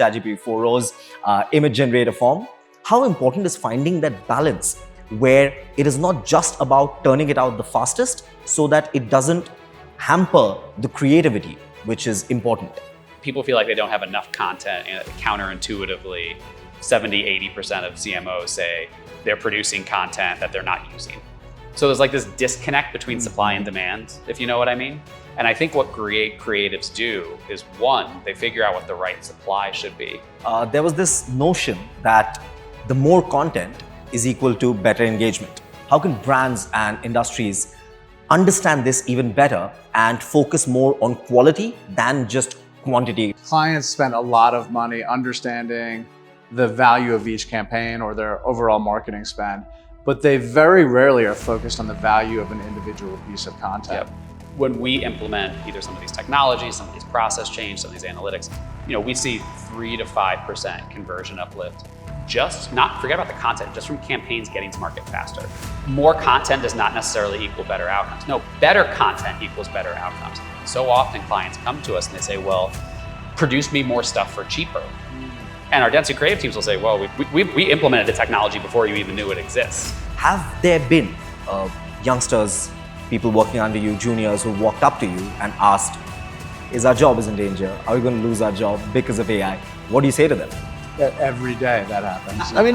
ChatGPT 4O's image generator form. How important is finding that balance where it is not just about turning it out the fastest so that it doesn't hamper the creativity, which is important? People feel like they don't have enough content, and counterintuitively, 70-80% of CMOs say they're producing content that they're not using. So there's like this disconnect between supply and demand, if you know what I mean. And I think what great creatives do is, one, they figure out what the right supply should be. There was this notion that the more content is equal to better engagement. How can brands and industries understand this even better and focus more on quality than just quantity? Clients spend a lot of money understanding the value of each campaign or their overall marketing spend, but they very rarely are focused on the value of an individual piece of content. Yep. When we implement either some of these technologies, some of these process change, some of these analytics, we see 3 to 5% conversion uplift. Forget about the content, just from campaigns getting to market faster. More content does not necessarily equal better outcomes. No, better content equals better outcomes. So often clients come to us and they say, well, produce me more stuff for cheaper. And our Dentsu creative teams will say, well, we implemented the technology before you even knew it exists. Have there been youngsters, people working under you, juniors who walked up to you and asked, is our job in danger? Are we going to lose our job because of AI? What do you say to them? Every day that happens. I mean,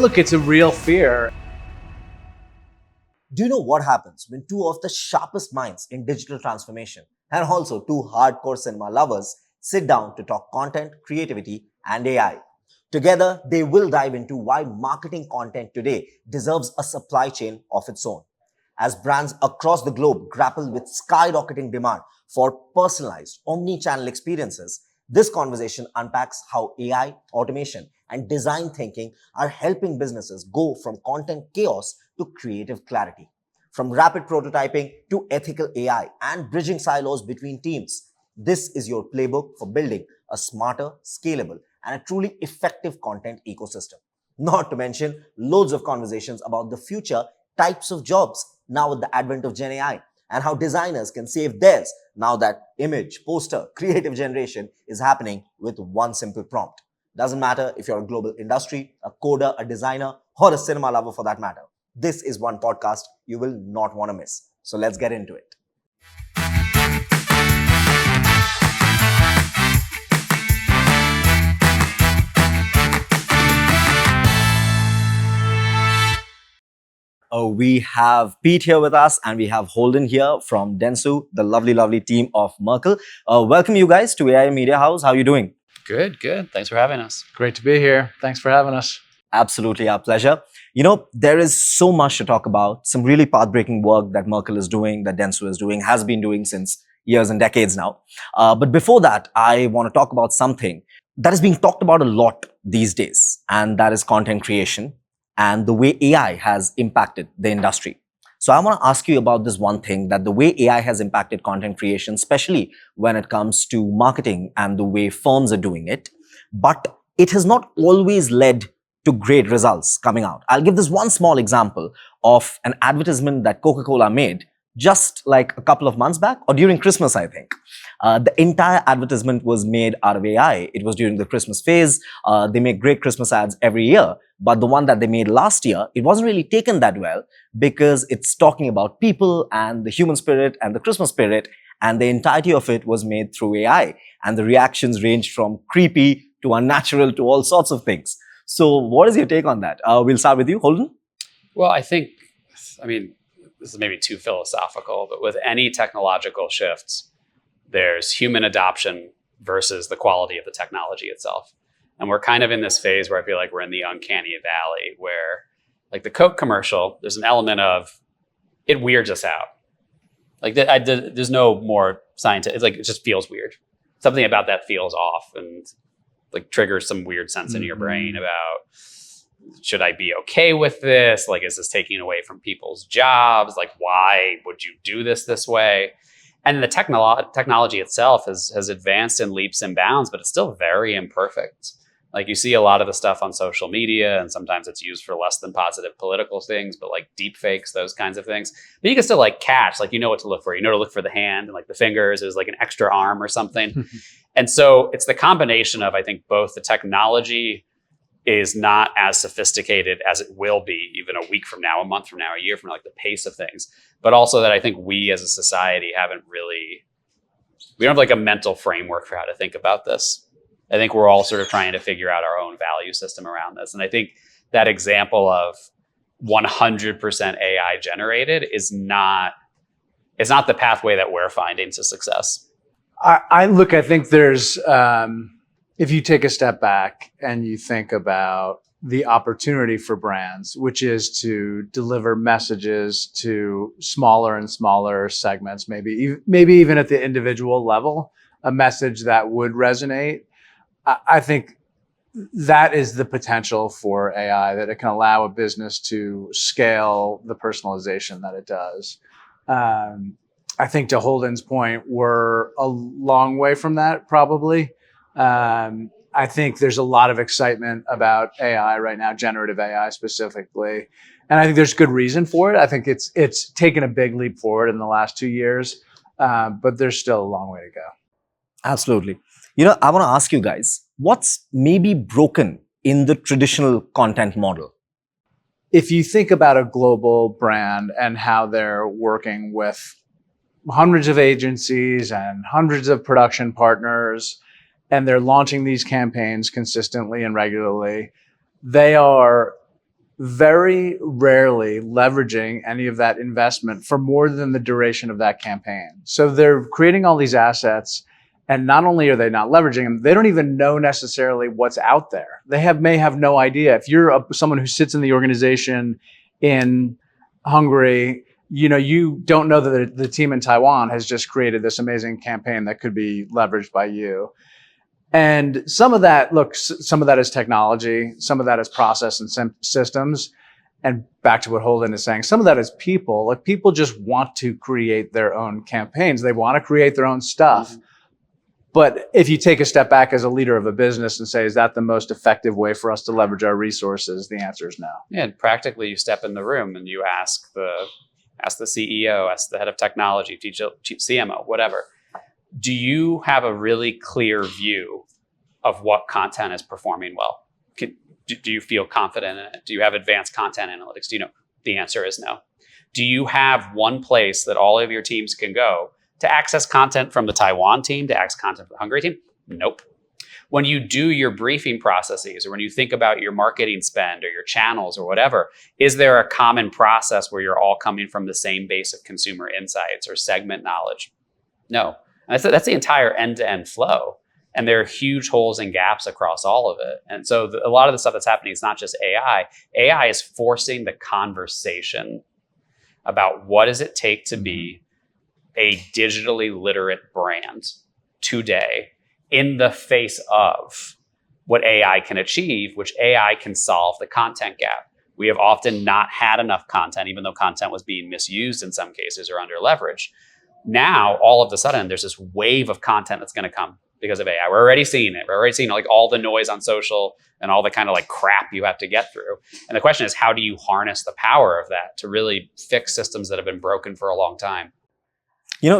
look, it's a real fear. Do you know what happens when two of the sharpest minds in digital transformation and also two hardcore cinema lovers sit down to talk content, creativity, and AI? Together, they will dive into why marketing content today deserves a supply chain of its own. As brands across the globe grapple with skyrocketing demand for personalized omni-channel experiences, this conversation unpacks how AI, automation, and design thinking are helping businesses go from content chaos to creative clarity. From rapid prototyping to ethical AI and bridging silos between teams, this is your playbook for building a smarter, scalable, and a truly effective content ecosystem. Not to mention loads of conversations about the future types of jobs now with the advent of Gen AI, and how designers can save theirs now that image, poster, creative generation is happening with one simple prompt. Doesn't matter if you're a global industry, a coder, a designer, or a cinema lover for that matter. This is one podcast you will not want to miss. So let's get into it. We have Pete here with us, and we have Holden here from Dentsu, the lovely team of Merkle. Welcome you guys to AI Media House. How are you doing? Good. Thanks for having us. Great to be here. Thanks for having us. Absolutely, our pleasure. There is so much to talk about, some really path-breaking work that Merkle is doing, that Dentsu is doing, has been doing since years and decades now. But before that, I want to talk about something that is being talked about a lot these days, and that is content creation and the way AI has impacted the industry. So I want to ask you about this one thing, that the way AI has impacted content creation, especially when it comes to marketing and the way firms are doing it, but it has not always led to great results coming out. I'll give this one small example of an advertisement that Coca-Cola made just like a couple of months back, or during Christmas, I think. The entire advertisement was made out of AI. It was during the Christmas phase. They make great Christmas ads every year, but the one that they made last year, it wasn't really taken that well because it's talking about people and the human spirit and the Christmas spirit, and the entirety of it was made through AI. And the reactions ranged from creepy to unnatural to all sorts of things. So what is your take on that? We'll start with you, Holden. Well, this is maybe too philosophical, but with any technological shifts, there's human adoption versus the quality of the technology itself. And we're kind of in this phase where I feel like we're in the uncanny valley where, like the Coke commercial, there's an element of it weirds us out. Like there's no more scientific, it just feels weird. Something about that feels off and like triggers some weird sense in your brain about, should I be okay with this? Like, is this taking away from people's jobs? Like, why would you do this way? And the technology itself has advanced in leaps and bounds, but it's still very imperfect. Like you see a lot of the stuff on social media, and sometimes it's used for less than positive political things, but like deep fakes, those kinds of things. But you can still like catch, like you know what to look for. You know to look for the hand and like the fingers is like an extra arm or something. And so it's the combination of, I think, both the technology is not as sophisticated as it will be even a week from now, a month from now, a year from now, like the pace of things. But also that I think we as a society we don't have like a mental framework for how to think about this. I think we're all sort of trying to figure out our own value system around this. And I think that example of 100% AI generated is not the pathway that we're finding to success. I think there's, if you take a step back and you think about the opportunity for brands, which is to deliver messages to smaller and smaller segments, maybe even at the individual level, a message that would resonate. I think that is the potential for AI, that it can allow a business to scale the personalization that it does. I think to Holden's point, we're a long way from that, probably. I think there's a lot of excitement about AI right now, generative AI specifically. And I think there's good reason for it. I think it's taken a big leap forward in the last 2 years, but there's still a long way to go. Absolutely. I want to ask you guys, what's maybe broken in the traditional content model? If you think about a global brand and how they're working with hundreds of agencies and hundreds of production partners, and they're launching these campaigns consistently and regularly, they are very rarely leveraging any of that investment for more than the duration of that campaign. So they're creating all these assets, and not only are they not leveraging them, they don't even know necessarily what's out there. They may have no idea. If you're someone who sits in the organization in Hungary, you don't know that the team in Taiwan has just created this amazing campaign that could be leveraged by you. And some of that is technology, some of that is process and systems. And back to what Holden is saying, some of that is people. Like, people just want to create their own campaigns. They want to create their own stuff. Mm-hmm. But if you take a step back as a leader of a business and say, is that the most effective way for us to leverage our resources? The answer is no. Yeah, and practically you step in the room and you ask the CEO, ask the head of technology, chief CMO, whatever. Do you have a really clear view of what content is performing well? Do you feel confident in it? Do you have advanced content analytics? Do you know? The answer is no. Do you have one place that all of your teams can go to access content from the Taiwan team, to access content from the Hungary team? Nope. When you do your briefing processes, or when you think about your marketing spend or your channels or whatever, is there a common process where you're all coming from the same base of consumer insights or segment knowledge? No. And that's the entire end-to-end flow. And there are huge holes and gaps across all of it. And so a lot of the stuff that's happening is not just AI. AI is forcing the conversation about what does it take to be a digitally literate brand today in the face of what AI can achieve, which AI can solve the content gap. We have often not had enough content, even though content was being misused in some cases or under leveraged. Now, all of a sudden, there's this wave of content that's going to come because of AI. We're already seeing it. We're already seeing like all the noise on social and all the kind of like crap you have to get through. And the question is, how do you harness the power of that to really fix systems that have been broken for a long time?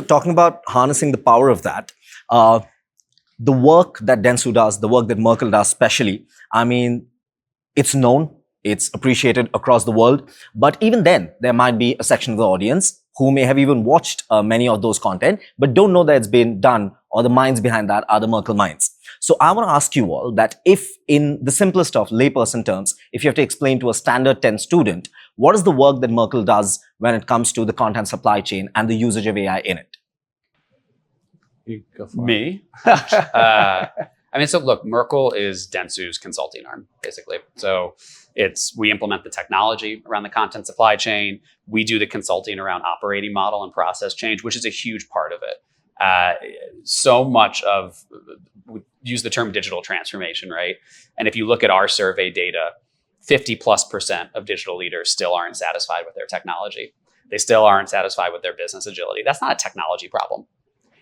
Talking about harnessing the power of that, the work that Dentsu does, the work that Merkle does especially, it's known, it's appreciated across the world. But even then, there might be a section of the audience who may have even watched many of those content, but don't know that it's been done, or the minds behind that are the Merkle minds. So I want to ask you all that if, in the simplest of layperson terms, if you have to explain to a standard 10 student, what is the work that Merkle does when it comes to the content supply chain and the usage of AI in it? You go for Me? So look, Merkle is Dentsu's consulting arm, basically. So we implement the technology around the content supply chain. We do the consulting around operating model and process change, which is a huge part of it. So much of, we use the term digital transformation, right? And if you look at our survey data, 50+% of digital leaders still aren't satisfied with their technology. They still aren't satisfied with their business agility. That's not a technology problem.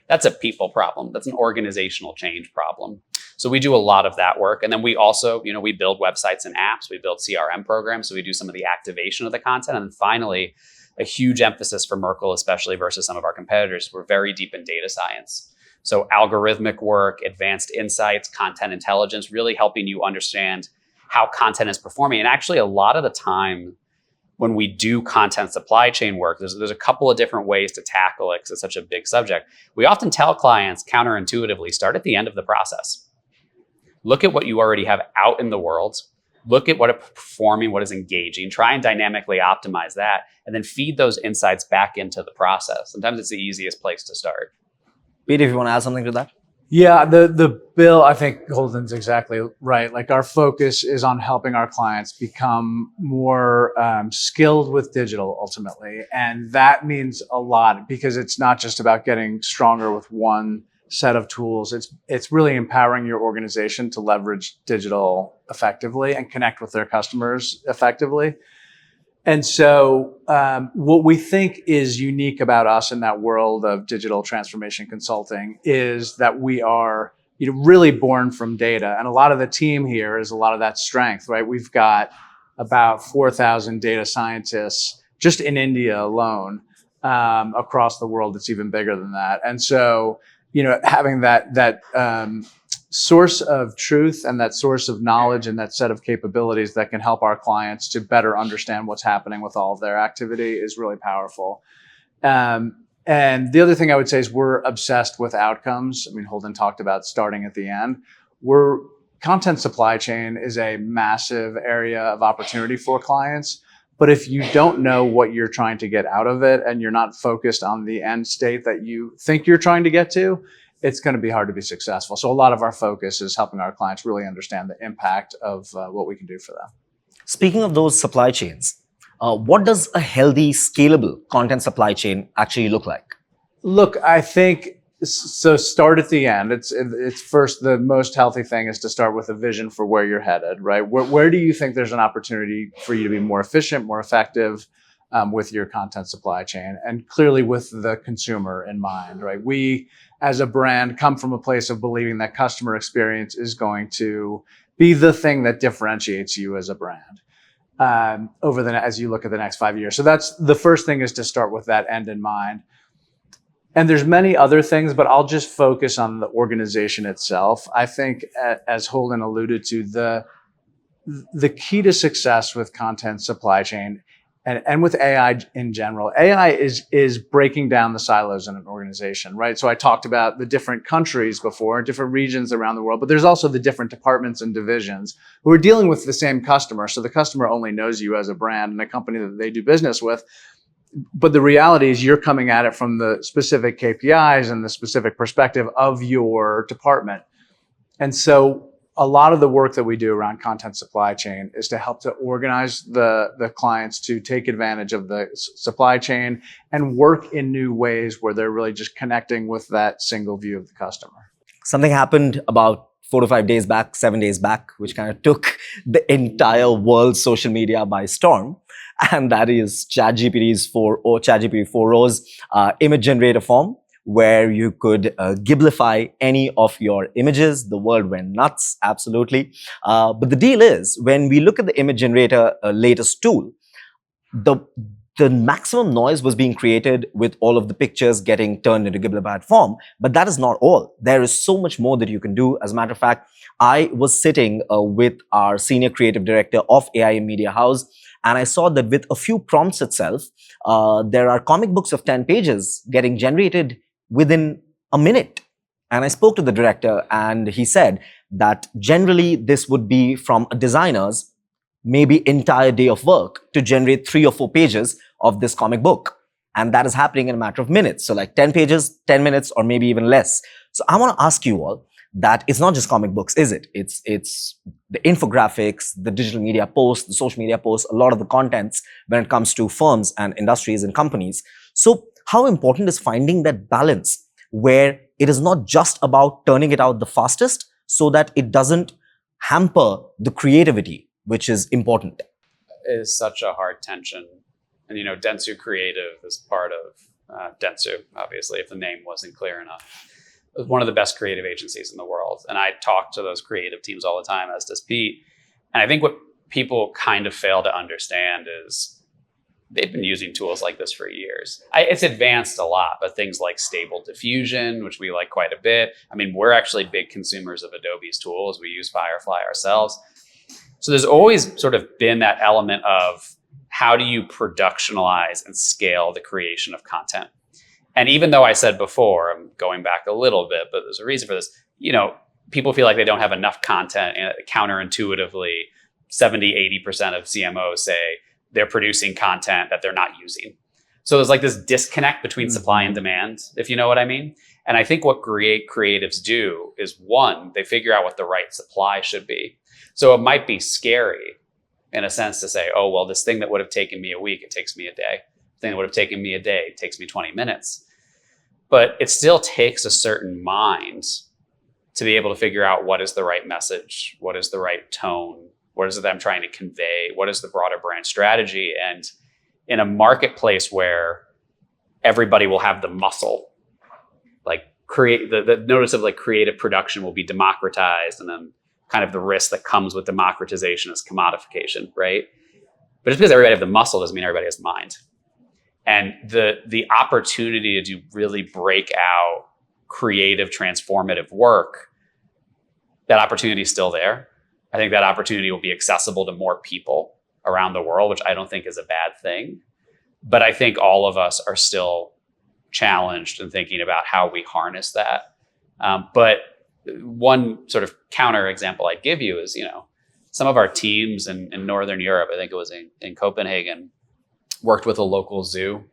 That's a people problem. That's an organizational change problem. So we do a lot of that work. And then we also, we build websites and apps, we build CRM programs. So we do some of the activation of the content. And then finally, a huge emphasis for Merkle, especially versus some of our competitors, we're very deep in data science. So algorithmic work, advanced insights, content intelligence, really helping you understand how content is performing. And actually, a lot of the time when we do content supply chain work, there's a couple of different ways to tackle it because it's such a big subject. We often tell clients counterintuitively, start at the end of the process. Look at what you already have out in the world. Look at what is performing, what is engaging, try and dynamically optimize that, and then feed those insights back into the process. Sometimes it's the easiest place to start. Pete, if you want to add something to that. Yeah, the bill, I think Holden's exactly right. Like our focus is on helping our clients become more skilled with digital ultimately. And that means a lot because it's not just about getting stronger with one set of tools. It's really empowering your organization to leverage digital effectively and connect with their customers effectively. And so what we think is unique about us in that world of digital transformation consulting is that we are really born from data. And a lot of the team here is a lot of that strength, right? We've got about 4,000 data scientists just in India alone. Across the world, it's even bigger than that. And so having that source of truth and that source of knowledge and that set of capabilities that can help our clients to better understand what's happening with all of their activity is really powerful. And the other thing I would say is we're obsessed with outcomes. I mean, Holden talked about starting at the end. Content supply chain is a massive area of opportunity for clients. But if you don't know what you're trying to get out of it and you're not focused on the end state that you think you're trying to get to, it's going to be hard to be successful. So a lot of our focus is helping our clients really understand the impact of what we can do for them. Speaking of those supply chains, what does a healthy, scalable content supply chain actually look like? Look, I think so. Start at the end. It's first, the most healthy thing is to start with a vision for where you're headed, right? Where do you think there's an opportunity for you to be more efficient, more effective with your content supply chain, and clearly with the consumer in mind, right? We, as a brand, come from a place of believing that customer experience is going to be the thing that differentiates you as a brand as you look at the next 5 years. So that's the first thing, is to start with that end in mind. And there's many other things, but I'll just focus on the organization itself. I think, as Holden alluded to, the key to success with content supply chain and with AI in general, AI is breaking down the silos in an organization, right? So I talked about the different countries before, different regions around the world, but there's also the different departments and divisions who are dealing with the same customer. So the customer only knows you as a brand and a company that they do business with. But the reality is you're coming at it from the specific KPIs and the specific perspective of your department. And so a lot of the work that we do around content supply chain is to help to organize the clients to take advantage of the supply chain and work in new ways where they're really just connecting with that single view of the customer. Something happened about 4 to 5 days back, 7 days back, which kind of took the entire world's social media by storm. And that is ChatGPT 4.0's image generator form, where you could giblify any of your images. The world went nuts, absolutely. But the deal is, when we look at the image generator latest tool, the maximum noise was being created with all of the pictures getting turned into giblified form. But that is not all. There is so much more that you can do. As a matter of fact, I was sitting with our senior creative director of AI and Media House, and I saw that with a few prompts itself, there are comic books of 10 pages getting generated within a minute. And I spoke to the director, and he said that generally this would be from a designer's maybe entire day of work to generate 3 or 4 pages of this comic book. And that is happening in a matter of minutes. So like 10 pages, 10 minutes, or maybe even less. So I want to ask you all that it's not just comic books, is it? It's the infographics, the digital media posts, the social media posts, a lot of the contents when it comes to firms and industries and companies. So how important is finding that balance where it is not just about turning it out the fastest so that it doesn't hamper the creativity, which is important? It is such a hard tension. And, Dentsu Creative is part of Dentsu, obviously, if the name wasn't clear enough. It was one of the best creative agencies in the world. And I talk to those creative teams all the time, as does Pete. And I think what people kind of fail to understand is they've been using tools like this for years. It's advanced a lot, but things like Stable Diffusion, which we like quite a bit. I mean, we're actually big consumers of Adobe's tools. We use Firefly ourselves. So there's always sort of been that element of how do you productionalize and scale the creation of content? And even though I said before, I'm going back a little bit, but there's a reason for this, people feel like they don't have enough content, and counterintuitively, 70, 80% of CMOs say they're producing content that they're not using. So there's like this disconnect between supply and demand, if you know what I mean. And I think what great creatives do is, one, they figure out what the right supply should be. So it might be scary in a sense to say, oh, well, this thing that would have taken me a week, it takes me a day. The thing that would have taken me a day, it takes me 20 minutes. But it still takes a certain mind to be able to figure out what is the right message, what is the right tone, what is it that I'm trying to convey, what is the broader brand strategy. And in a marketplace where everybody will have the muscle, like create the notice of like creative production will be democratized, and then kind of the risk that comes with democratization is commodification, right? But just because everybody has the muscle doesn't mean everybody has the mind. And the opportunity to really break out creative, transformative work, that opportunity is still there. I think that opportunity will be accessible to more people around the world, which I don't think is a bad thing. But I think all of us are still challenged in thinking about how we harness that. But one sort of counter example I'd give you is, some of our teams in Northern Europe, I think it was in Copenhagen, worked with a local zoo.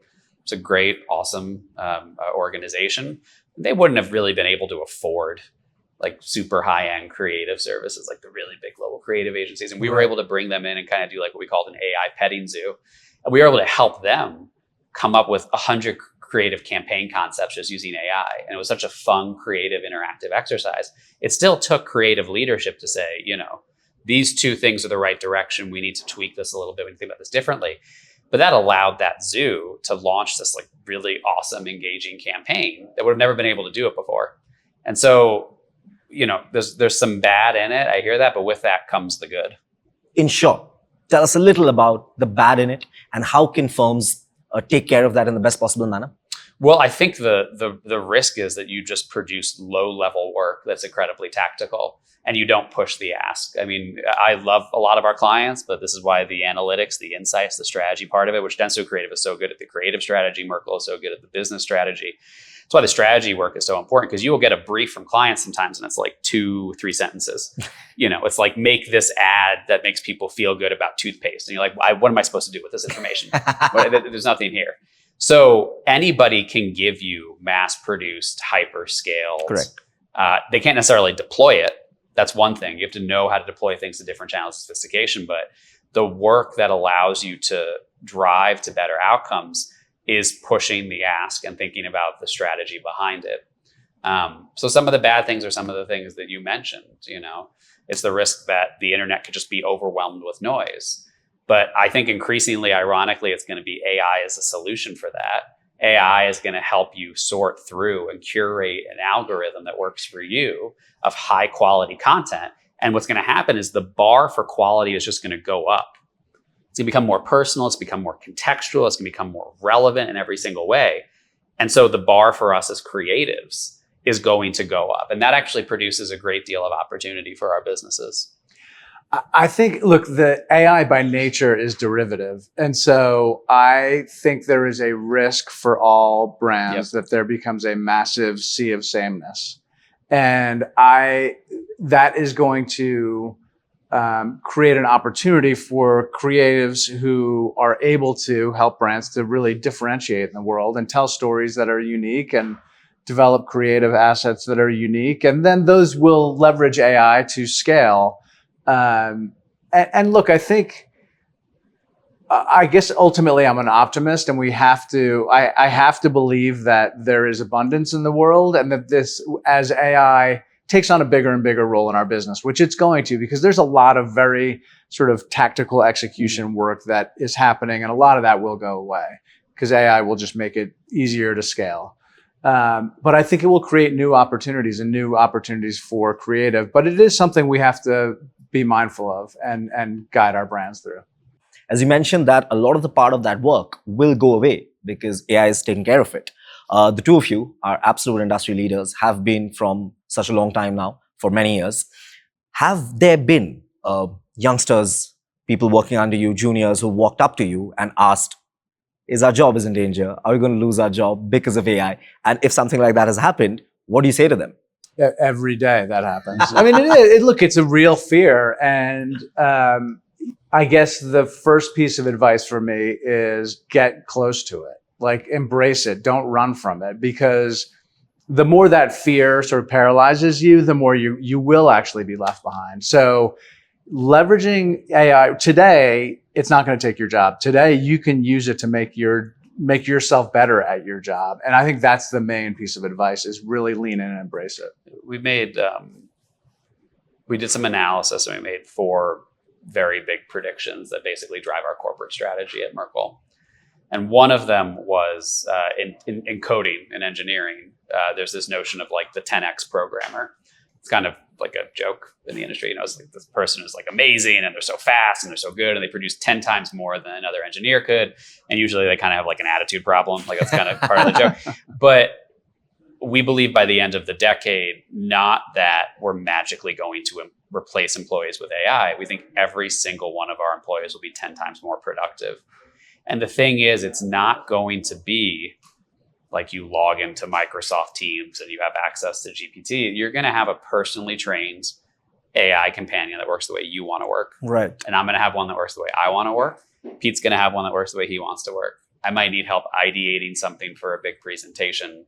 It's a great, awesome organization. They wouldn't have really been able to afford like super high-end creative services, like the really big global creative agencies. And we were able to bring them in and kind of do like what we called an AI petting zoo. And we were able to help them come up with 100 creative campaign concepts just using AI. And it was such a fun, creative, interactive exercise. It still took creative leadership to say, these two things are the right direction. We need to tweak this a little bit. We need to think about this differently. But that allowed that zoo to launch this like really awesome, engaging campaign that would have never been able to do it before. And so, there's some bad in it. I hear that, but with that comes the good. In short, tell us a little about the bad in it and how can firms take care of that in the best possible manner? Well, I think the risk is that you just produce low-level work that's incredibly tactical and you don't push the ask. I mean, I love a lot of our clients, but this is why the analytics, the insights, the strategy part of it, which Dentsu Creative is so good at the creative strategy, Merkle is so good at the business strategy. That's why the strategy work is so important, because you will get a brief from clients sometimes and it's like 2-3 sentences. It's like, make this ad that makes people feel good about toothpaste. And you're like, what am I supposed to do with this information? There's nothing here. So anybody can give you mass-produced, hyper-scaled. Correct. They can't necessarily deploy it. That's one thing. You have to know how to deploy things to different channels of sophistication. But the work that allows you to drive to better outcomes is pushing the ask and thinking about the strategy behind it. So some of the bad things are some of the things that you mentioned. It's the risk that the internet could just be overwhelmed with noise. But I think increasingly, ironically, it's going to be AI as a solution for that. AI is going to help you sort through and curate an algorithm that works for you of high quality content. And what's going to happen is the bar for quality is just going to go up. It's going to become more personal. It's become more contextual. It's going to become more relevant in every single way. And so the bar for us as creatives is going to go up. And that actually produces a great deal of opportunity for our businesses. I think, look, the AI by nature is derivative. And so I think there is a risk for all brands that there becomes a massive sea of sameness. And that is going to create an opportunity for creatives who are able to help brands to really differentiate in the world and tell stories that are unique and develop creative assets that are unique. And then those will leverage AI to scale. And look, I guess ultimately I'm an optimist, and I have to believe that there is abundance in the world, and that this, as AI takes on a bigger and bigger role in our business, which it's going to, because there's a lot of very sort of tactical execution work that is happening, and a lot of that will go away. because AI will just make it easier to scale. But I think it will create new opportunities for creative. But it is something we have to be mindful of and guide our brands through. As you mentioned, that a lot of the part of that work will go away because AI is taking care of it. The two of you are absolute industry leaders, have been from such a long time now, for many years. Have there been youngsters, people working under you, juniors who walked up to you and asked, is our job in danger? Are we going to lose our job because of AI? And if something like that has happened, what do you say to them? Every day that happens. I mean, look, it's a real fear. And I guess the first piece of advice for me is get close to it. Like, embrace it. Don't run from it, because the more that fear sort of paralyzes you, the more you will actually be left behind. So leveraging AI today, it's not going to take your job. Today, you can use it to make yourself better at your job. And I think that's the main piece of advice, is really lean in and embrace it. We did some analysis, and we made 4 very big predictions that basically drive our corporate strategy at Merkle. And one of them was in coding and engineering. There's this notion of like the 10x programmer. It's kind of like a joke in the industry. It's like this person is like amazing and they're so fast and they're so good and they produce 10 times more than another engineer could. And usually they kind of have like an attitude problem. Like, that's kind of part of the joke. But we believe by the end of the decade, not that we're magically going to replace employees with AI. We think every single one of our employees will be 10 times more productive. And the thing is, it's not going to be like you log into Microsoft Teams and you have access to GPT. You're going to have a personally trained AI companion that works the way you want to work. Right. And I'm going to have one that works the way I want to work. Pete's going to have one that works the way he wants to work. I might need help ideating something for a big presentation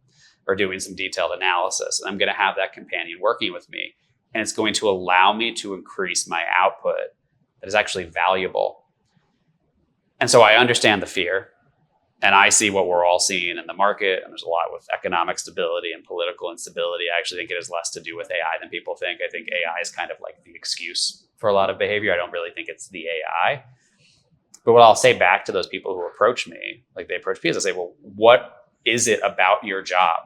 or doing some detailed analysis. And I'm going to have that companion working with me. And it's going to allow me to increase my output that is actually valuable. And so I understand the fear, and I see what we're all seeing in the market. And there's a lot with economic stability and political instability. I actually think it has less to do with AI than people think. I think AI is kind of like the excuse for a lot of behavior. I don't really think it's the AI. But what I'll say back to those people who approach me, like they approach me, is I say, well, what is it about your job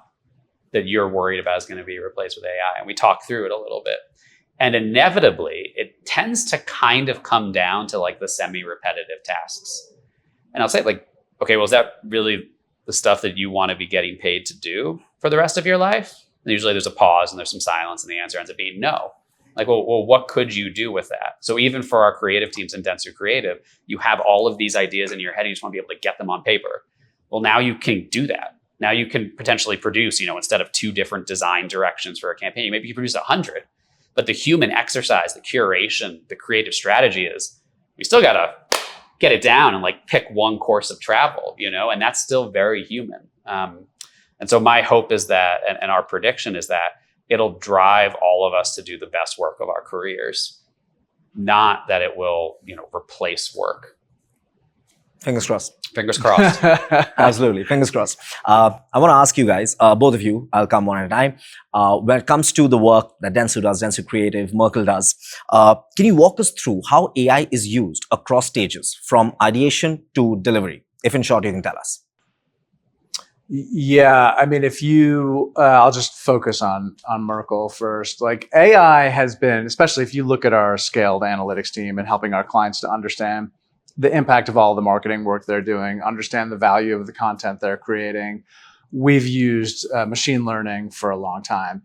that you're worried about is going to be replaced with AI? And we talk through it a little bit. And inevitably, it tends to kind of come down to like the semi-repetitive tasks. And I'll say, like, okay, well, is that really the stuff that you want to be getting paid to do for the rest of your life? And usually there's a pause and there's some silence, and the answer ends up being no. Like, well, what could you do with that? So even for our creative teams in Dentsu Creative, you have all of these ideas in your head and you just want to be able to get them on paper. Well, now you can do that. Now you can potentially produce, instead of 2 different design directions for a campaign, maybe you produce 100. But the human exercise, the curation, the creative strategy is, we still got to get it down and like pick one course of travel, and that's still very human. And so my hope is that, and our prediction is that it'll drive all of us to do the best work of our careers, not that it will, replace work. Fingers crossed. Fingers crossed. Absolutely. Fingers crossed. I want to ask you guys, both of you, I'll come one at a time. When it comes to the work that Dentsu does, Dentsu Creative, Merkle does, can you walk us through how AI is used across stages from ideation to delivery? If in short, you can tell us. Yeah, I mean, I'll just focus on Merkle first. Like, AI has been, especially if you look at our scaled analytics team and helping our clients to understand the impact of all the marketing work they're doing, understand the value of the content they're creating. We've used machine learning for a long time.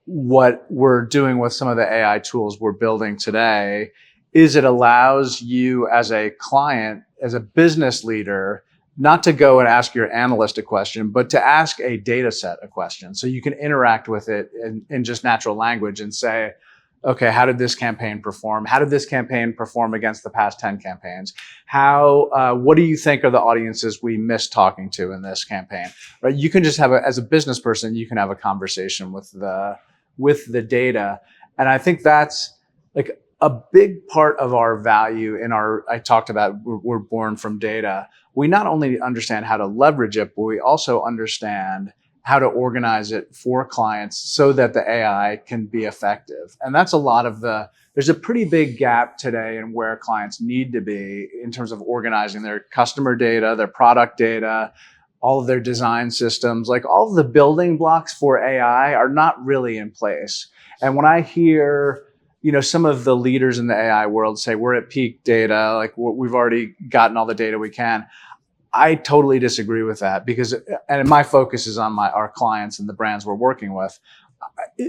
What we're doing with some of the AI tools we're building today is it allows you as a client, as a business leader, not to go and ask your analyst a question, but to ask a data set a question. So you can interact with it in just natural language and say, okay, how did this campaign perform? How did this campaign perform against the past 10 campaigns? What do you think are the audiences we missed talking to in this campaign? Right? You can just as a business person, you can have a conversation with the data. And I think that's like a big part of our value I talked about, we're born from data. We not only understand how to leverage it, but we also understand how to organize it for clients so that the AI can be effective. And that's a lot of the there's a pretty big gap today in where clients need to be in terms of organizing their customer data, their product data, all of their design systems. Like all of the building blocks for AI are not really in place. And when I hear, some of the leaders in the AI world say we're at peak data, like we've already gotten all the data we can, I totally disagree with that because, and my focus is on our clients and the brands we're working with.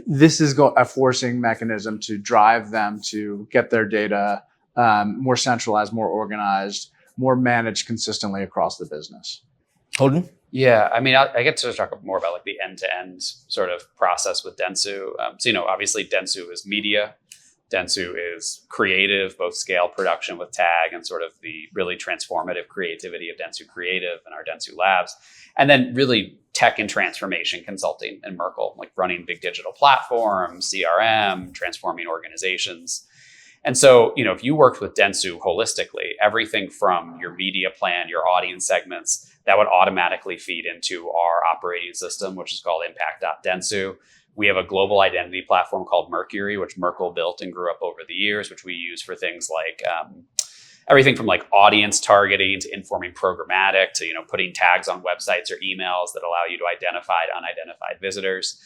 This is a forcing mechanism to drive them to get their data more centralized, more organized, more managed consistently across the business. Holden? Yeah, I mean, I get to talk more about like the end-to-end sort of process with Dentsu. So, obviously Dentsu is media. Dentsu is creative, both scale production with Tag and sort of the really transformative creativity of Dentsu Creative and our Dentsu Labs. And then really tech and transformation consulting and Merkle, like running big digital platforms, CRM, transforming organizations. And so, if you worked with Dentsu holistically, everything from your media plan, your audience segments, that would automatically feed into our operating system, which is called impact.dentsu. We have a global identity platform called Mercury, which Merkle built and grew up over the years, which we use for things like everything from like audience targeting to informing programmatic to, putting tags on websites or emails that allow you to identify unidentified visitors.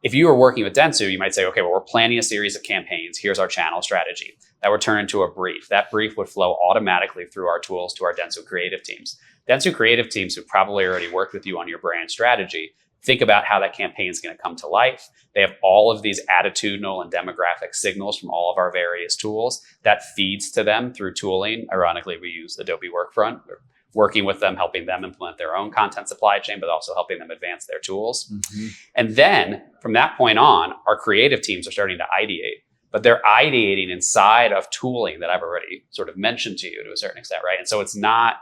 If you were working with Dentsu, you might say, okay, well, we're planning a series of campaigns. Here's our channel strategy. That would turn into a brief. That brief would flow automatically through our tools to our Dentsu creative teams. Dentsu creative teams who probably already worked with you on your brand strategy, think about how that campaign is going to come to life. They have all of these attitudinal and demographic signals from all of our various tools that feeds to them through tooling. Ironically, we use Adobe Workfront. We're working with them, helping them implement their own content supply chain, but also helping them advance their tools. Mm-hmm. And then from that point on, our creative teams are starting to ideate, but they're ideating inside of tooling that I've already sort of mentioned to you to a certain extent, right? And so it's not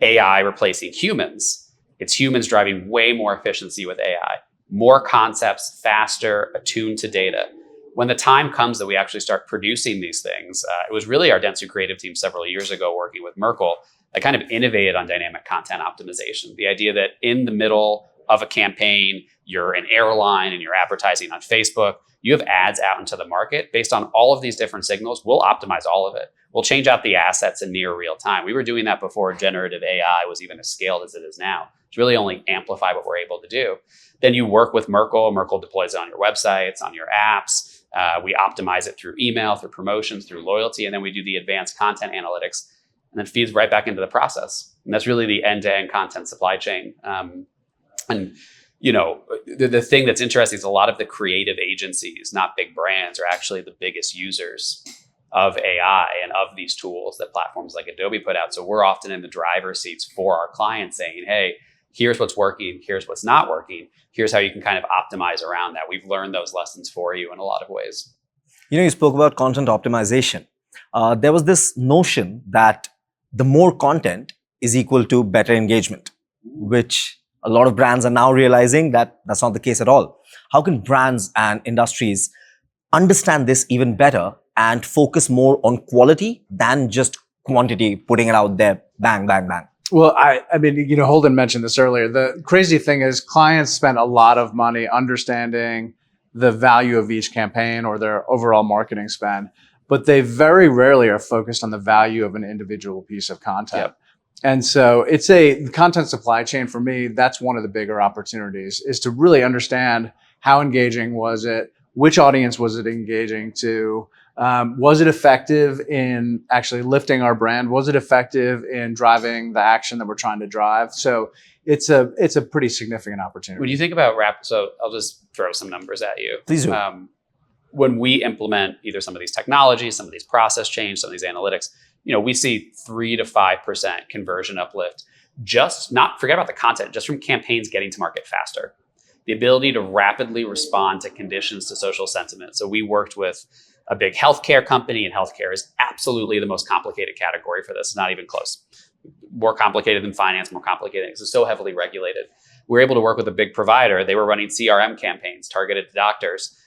AI replacing humans. It's humans driving way more efficiency with AI, more concepts, faster, attuned to data. When the time comes that we actually start producing these things, it was really our Dentsu creative team several years ago working with Merkle that kind of innovated on dynamic content optimization. The idea that in the middle of a campaign, you're an airline and you're advertising on Facebook, you have ads out into the market based on all of these different signals. We'll optimize all of it. We'll change out the assets in near real time. We were doing that before generative AI was even as scaled as it is now. It's really only amplify what we're able to do. Then you work with Merkle. Merkle deploys it on your websites, on your apps. We optimize it through email, through promotions, through loyalty, and then we do the advanced content analytics, and then feeds right back into the process. And that's really the end-to-end content supply chain. The thing that's interesting is a lot of the creative agencies, not big brands, are actually the biggest users of AI and of these tools that platforms like Adobe put out. So we're often in the driver's seats for our clients saying, hey, here's what's working, here's what's not working, here's how you can kind of optimize around that. We've learned those lessons for you in a lot of ways. You spoke about content optimization. There was this notion that the more content is equal to better engagement, which a lot of brands are now realizing that that's not the case at all. How can brands and industries understand this even better and focus more on quality than just quantity, putting it out there, bang, bang, bang? Well, I mean, Holden mentioned this earlier. The crazy thing is clients spend a lot of money understanding the value of each campaign or their overall marketing spend, but they very rarely are focused on the value of an individual piece of content. Yep. And so it's a content supply chain for me. That's one of the bigger opportunities, is to really understand how engaging was it? Which audience was it engaging to? Was it effective in actually lifting our brand? Was it effective in driving the action that we're trying to drive? So it's a pretty significant opportunity. When you think about so I'll just throw some numbers at you. Please do. When we implement either some of these technologies, some of these process change, some of these analytics, we see 3 to 5% conversion uplift. Forget about the content, just from campaigns getting to market faster. The ability to rapidly respond to conditions, to social sentiment. So we worked with a big healthcare company, and healthcare is absolutely the most complicated category for this. Not even close. More complicated than finance, more complicated because it's so heavily regulated. We were able to work with a big provider. They were running CRM campaigns targeted to doctors.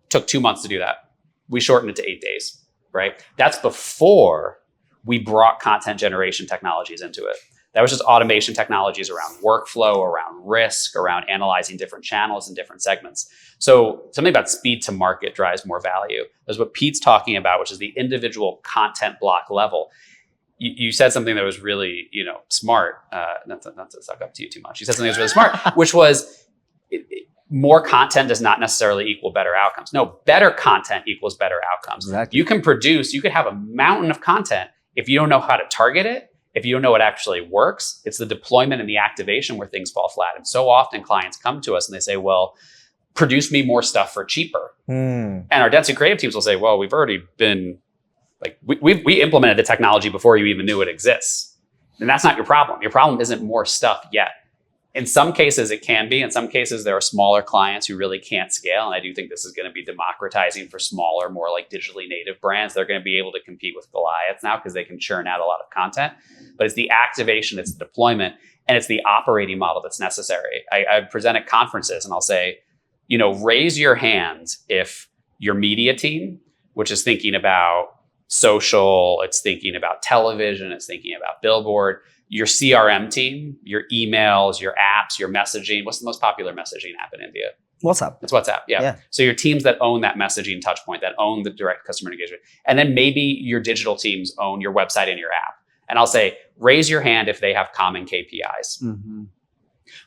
Took 2 months to do that. We shortened it to 8 days, right? That's before we brought content generation technologies into it. That was just automation technologies around workflow, around risk, around analyzing different channels and different segments. So something about speed to market drives more value. There's what Pete's talking about, which is the individual content block level. You said something that was really, smart. Not to suck up to you too much. You said something that was really smart, which was more content does not necessarily equal better outcomes. No, better content equals better outcomes. Exactly. You could have a mountain of content. If you don't know how to target it, if you don't know what actually works, it's the deployment and the activation where things fall flat. And so often clients come to us and they say, well, produce me more stuff for cheaper. And our Dentsu creative teams will say, well, we've already been we implemented the technology before you even knew it exists. And that's not your problem. Your problem isn't more stuff yet. In some cases, it can be. In some cases, there are smaller clients who really can't scale. And I do think this is going to be democratizing for smaller, more like digitally native brands. They're going to be able to compete with Goliaths now because they can churn out a lot of content. But it's the activation, it's the deployment, and it's the operating model that's necessary. I present at conferences and I'll say, raise your hand if your media team, which is thinking about social, it's thinking about television, it's thinking about billboard, your CRM team, your emails, your apps, your messaging. What's the most popular messaging app in India? WhatsApp. It's WhatsApp, yeah. So your teams that own that messaging touch point, that own the direct customer engagement. And then maybe your digital teams own your website and your app. And I'll say, raise your hand if they have common KPIs. Mm-hmm.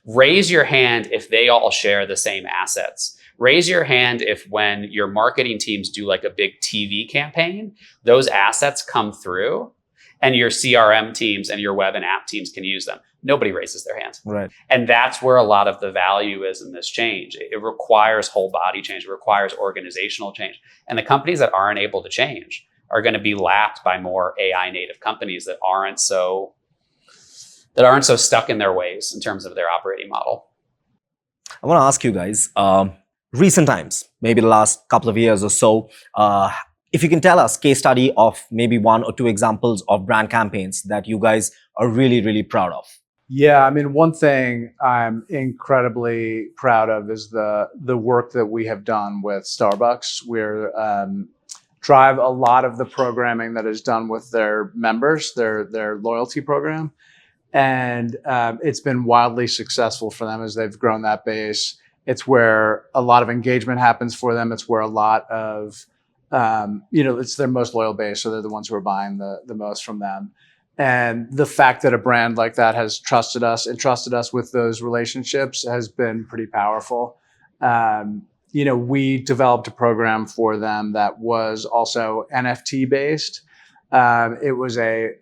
Raise your hand if they all share the same assets. Raise your hand if when your marketing teams do like a big TV campaign, those assets come through and your CRM teams and your web and app teams can use them. Nobody raises their hands. Right. And that's where a lot of the value is in this change. It requires whole body change. It requires organizational change. And the companies that aren't able to change are going to be lapped by more AI native companies that aren't so stuck in their ways in terms of their operating model. I want to ask you guys, recent times, maybe the last couple of years or so, if you can tell us case study of maybe 1 or 2 examples of brand campaigns that you guys are really, really proud of. Yeah, I mean, one thing I'm incredibly proud of is the work that we have done with Starbucks. We're drive a lot of the programming that is done with their members, their loyalty program. And it's been wildly successful for them as they've grown that base. It's where a lot of engagement happens for them. It's where a lot of, it's their most loyal base. So they're the ones who are buying the most from them. And the fact that a brand like that has trusted us with those relationships has been pretty powerful. We developed a program for them that was also NFT based. It was a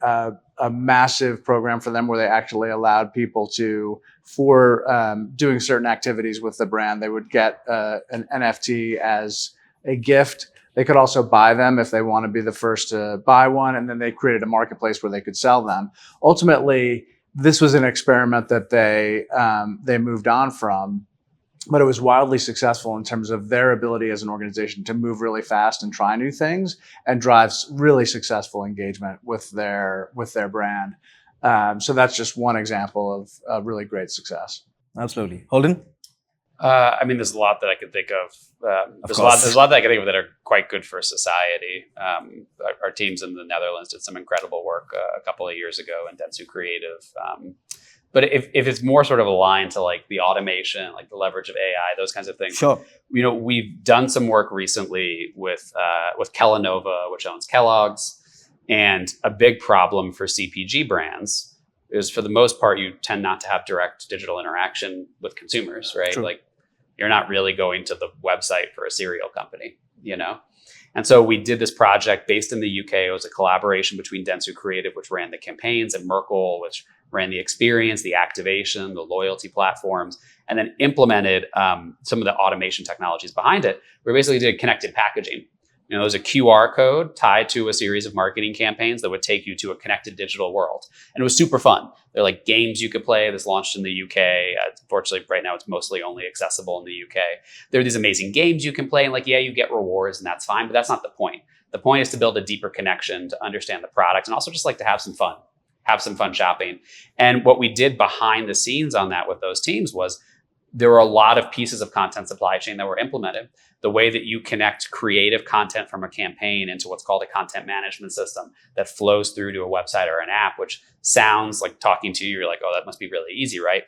massive program for them where they actually allowed people to, for doing certain activities with the brand, they would get an NFT as a gift. They could also buy them if they want to be the first to buy one. And then they created a marketplace where they could sell them. Ultimately, this was an experiment that they moved on from, but it was wildly successful in terms of their ability as an organization to move really fast and try new things and drives really successful engagement with their brand. So that's just one example of really great success. Absolutely. Holden? There's a lot that I could think of. There's a lot that I can think of that are quite good for society. Our teams in the Netherlands did some incredible work a couple of years ago in Dentsu Creative. But if it's more sort of aligned to like the automation, like the leverage of AI, those kinds of things. Sure. We've done some work recently with Kellanova, which owns Kellogg's, and a big problem for CPG brands is for the most part you tend not to have direct digital interaction with consumers, right? True. Like you're not really going to the website for a cereal company, And so we did this project based in the UK. It was a collaboration between Dentsu Creative, which ran the campaigns, and Merkle, which ran the experience, the activation, the loyalty platforms, and then implemented some of the automation technologies behind it. We basically did connected packaging. There was a QR code tied to a series of marketing campaigns that would take you to a connected digital world. And it was super fun. They're like games you could play. This launched in the UK. Unfortunately, right now it's mostly only accessible in the UK. There are these amazing games you can play. And you get rewards and that's fine, but that's not the point. The point is to build a deeper connection, to understand the product, and also just like to have some fun shopping. And what we did behind the scenes on that with those teams was there were a lot of pieces of content supply chain that were implemented. The way that you connect creative content from a campaign into what's called a content management system that flows through to a website or an app, which sounds like talking to you, you're like, oh, that must be really easy, right?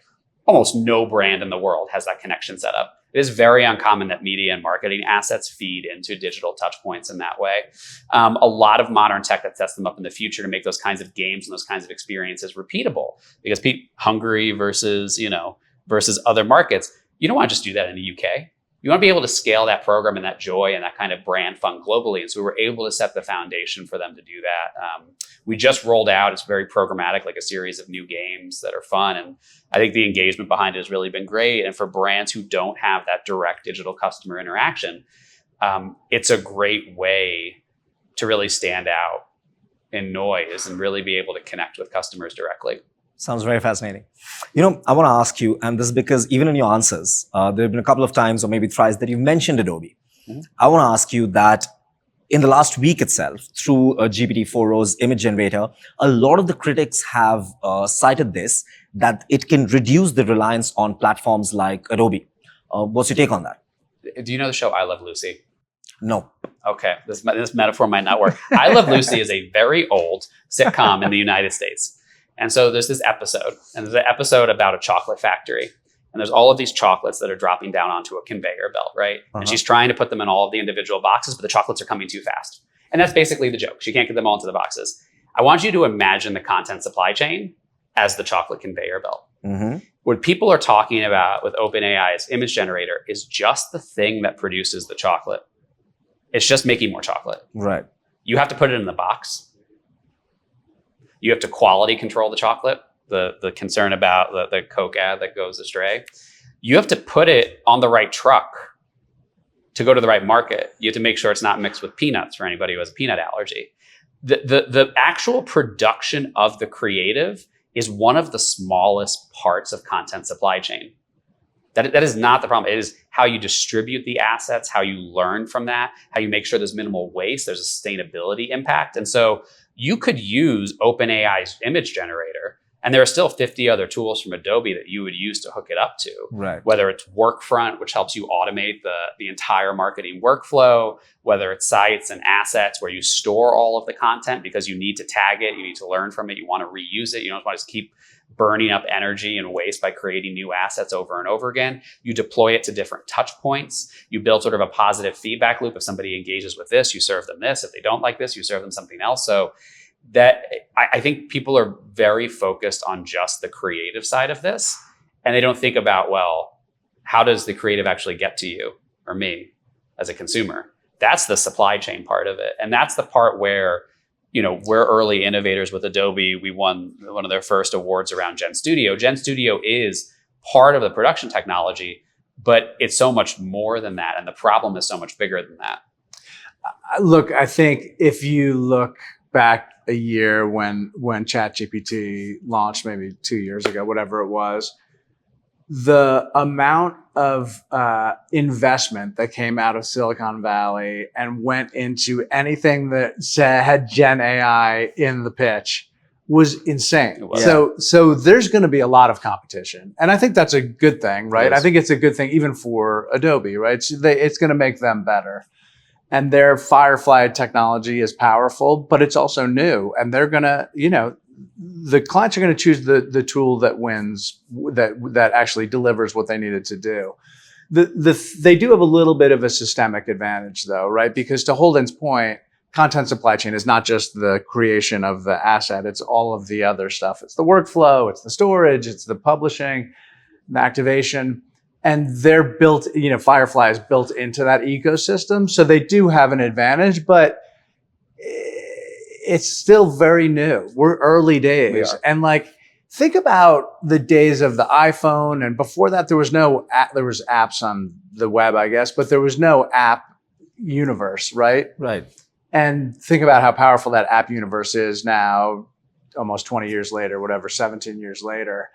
Almost no brand in the world has that connection set up. It is very uncommon that media and marketing assets feed into digital touch points in that way. A lot of modern tech that sets them up in the future to make those kinds of games and those kinds of experiences repeatable, because Hungary versus other markets, you don't want to just do that in the UK. You want to be able to scale that program and that joy and that kind of brand fun globally. And so we were able to set the foundation for them to do that. We just rolled out, it's very programmatic, like a series of new games that are fun. And I think the engagement behind it has really been great. And for brands who don't have that direct digital customer interaction, it's a great way to really stand out in noise and really be able to connect with customers directly. Sounds very fascinating. I want to ask you, and this is because even in your answers, there have been a couple of times or maybe thrice that you've mentioned Adobe. Mm-hmm. I want to ask you that in the last week itself, through GPT-4o's image generator, a lot of the critics have cited this, that it can reduce the reliance on platforms like Adobe. What's your take on that? Do you know the show I Love Lucy? No. Okay, this metaphor might not work. I Love Lucy is a very old sitcom in the United States. And so there's this episode, and there's an episode about a chocolate factory. And there's all of these chocolates that are dropping down onto a conveyor belt, right? Uh-huh. And she's trying to put them in all of the individual boxes, but the chocolates are coming too fast. And that's basically the joke. She can't get them all into the boxes. I want you to imagine the content supply chain as the chocolate conveyor belt. Mm-hmm. What people are talking about with OpenAI's image generator is just the thing that produces the chocolate. It's just making more chocolate. Right. You have to put it in the box. You have to quality control the chocolate, the concern about the Coke ad that goes astray. You have to put it on the right truck to go to the right market. You have to make sure it's not mixed with peanuts for anybody who has a peanut allergy. The actual production of the creative is one of the smallest parts of content supply chain. That is not the problem. It is how you distribute the assets, how you learn from that, how you make sure there's minimal waste, there's a sustainability impact. And so you could use OpenAI's image generator, and there are still 50 other tools from Adobe that you would use to hook it up to. Right. Whether it's Workfront, which helps you automate the entire marketing workflow, whether it's sites and assets where you store all of the content because you need to tag it, you need to learn from it, you want to reuse it, you don't want to just keep burning up energy and waste by creating new assets over and over again. You deploy it to different touch points. You build sort of a positive feedback loop. If somebody engages with this, you serve them this. If they don't like this, you serve them something else. So that I think people are very focused on just the creative side of this. And they don't think about, well, how does the creative actually get to you or me as a consumer? That's the supply chain part of it. And that's the part where we're early innovators with Adobe. We won one of their first awards around Gen Studio. Gen Studio is part of the production technology, but it's so much more than that. And the problem is so much bigger than that. Look, I think if you look back a year when ChatGPT launched, maybe 2 years ago, whatever it was, the amount of investment that came out of Silicon Valley and went into anything that had Gen AI in the pitch was insane. Yeah. So there's going to be a lot of competition. And I think that's a good thing, right? I think it's a good thing even for Adobe, right? It's going to make them better. And their Firefly technology is powerful, but it's also new. And they're going to, the clients are going to choose the tool that wins, that actually delivers what they need it to do. They do have a little bit of a systemic advantage though, right? Because to Holden's point, content supply chain is not just the creation of the asset, it's all of the other stuff. It's the workflow, it's the storage, it's the publishing, the activation. And they're built, Firefly is built into that ecosystem. So they do have an advantage, but it's still very new. We're early days. And think about the days of the iPhone. And before that, there was apps on the web, I guess, but there was no app universe, right? Right. And think about how powerful that app universe is now, almost 20 years later, whatever, 17 years later.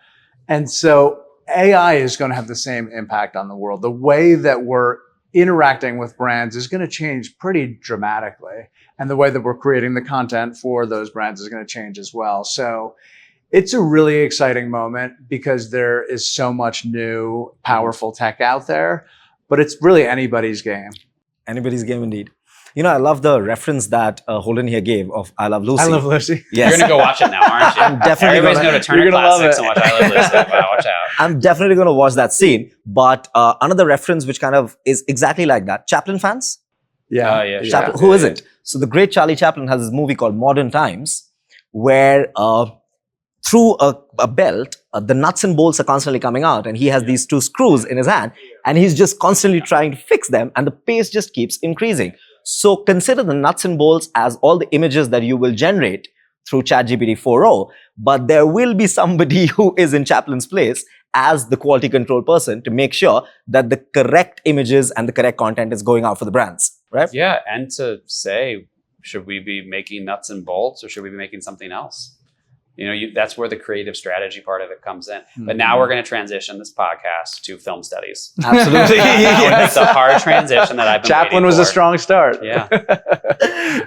And so AI is going to have the same impact on the world. The way that we're interacting with brands is going to change pretty dramatically. And the way that we're creating the content for those brands is going to change as well. So It's a really exciting moment because there is so much new, powerful tech out there, but it's really anybody's game. Anybody's game indeed. I love the reference that Holden here gave of I Love Lucy. I Love Lucy. Yes. You're going to go watch it now, aren't you? I'm definitely Everybody's gonna- going to Turner you're gonna love Classics it. and watch I Love Lucy. Wow, watch out. I'm definitely going to watch that scene. But another reference which kind of is exactly like that. Chaplin fans? Oh, yeah. Chaplin, who isn't? So the great Charlie Chaplin has this movie called Modern Times, where through a belt, the nuts and bolts are constantly coming out, and he has these two screws in his hand, and he's just constantly trying to fix them, and the pace just keeps increasing. So consider the nuts and bolts as all the images that you will generate through ChatGPT 4.0, but there will be somebody who is in Chaplin's place as the quality control person to make sure that the correct images and the correct content is going out for the brands, right? Yeah, and to say, should we be making nuts and bolts or should we be making something else? That's where the creative strategy part of it comes in. But now we're going to transition this podcast to film studies. Absolutely. It's a hard transition that I've been Chaplin waiting was for. a strong start. Yeah.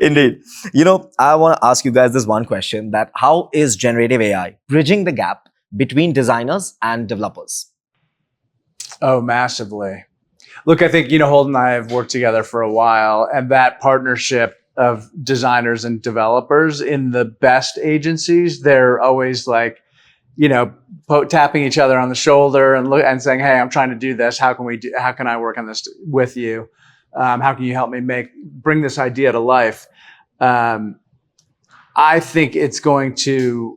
Indeed. I want to ask you guys this one question, that how is generative AI bridging the gap between designers and developers? Oh, massively. Look, I think, Holden and I have worked together for a while, and that partnership of designers and developers in the best agencies, they're always like, tapping each other on the shoulder and saying, "Hey, I'm trying to do this. How can I work on this with you? How can you help me bring this idea to life?" I think it's going to,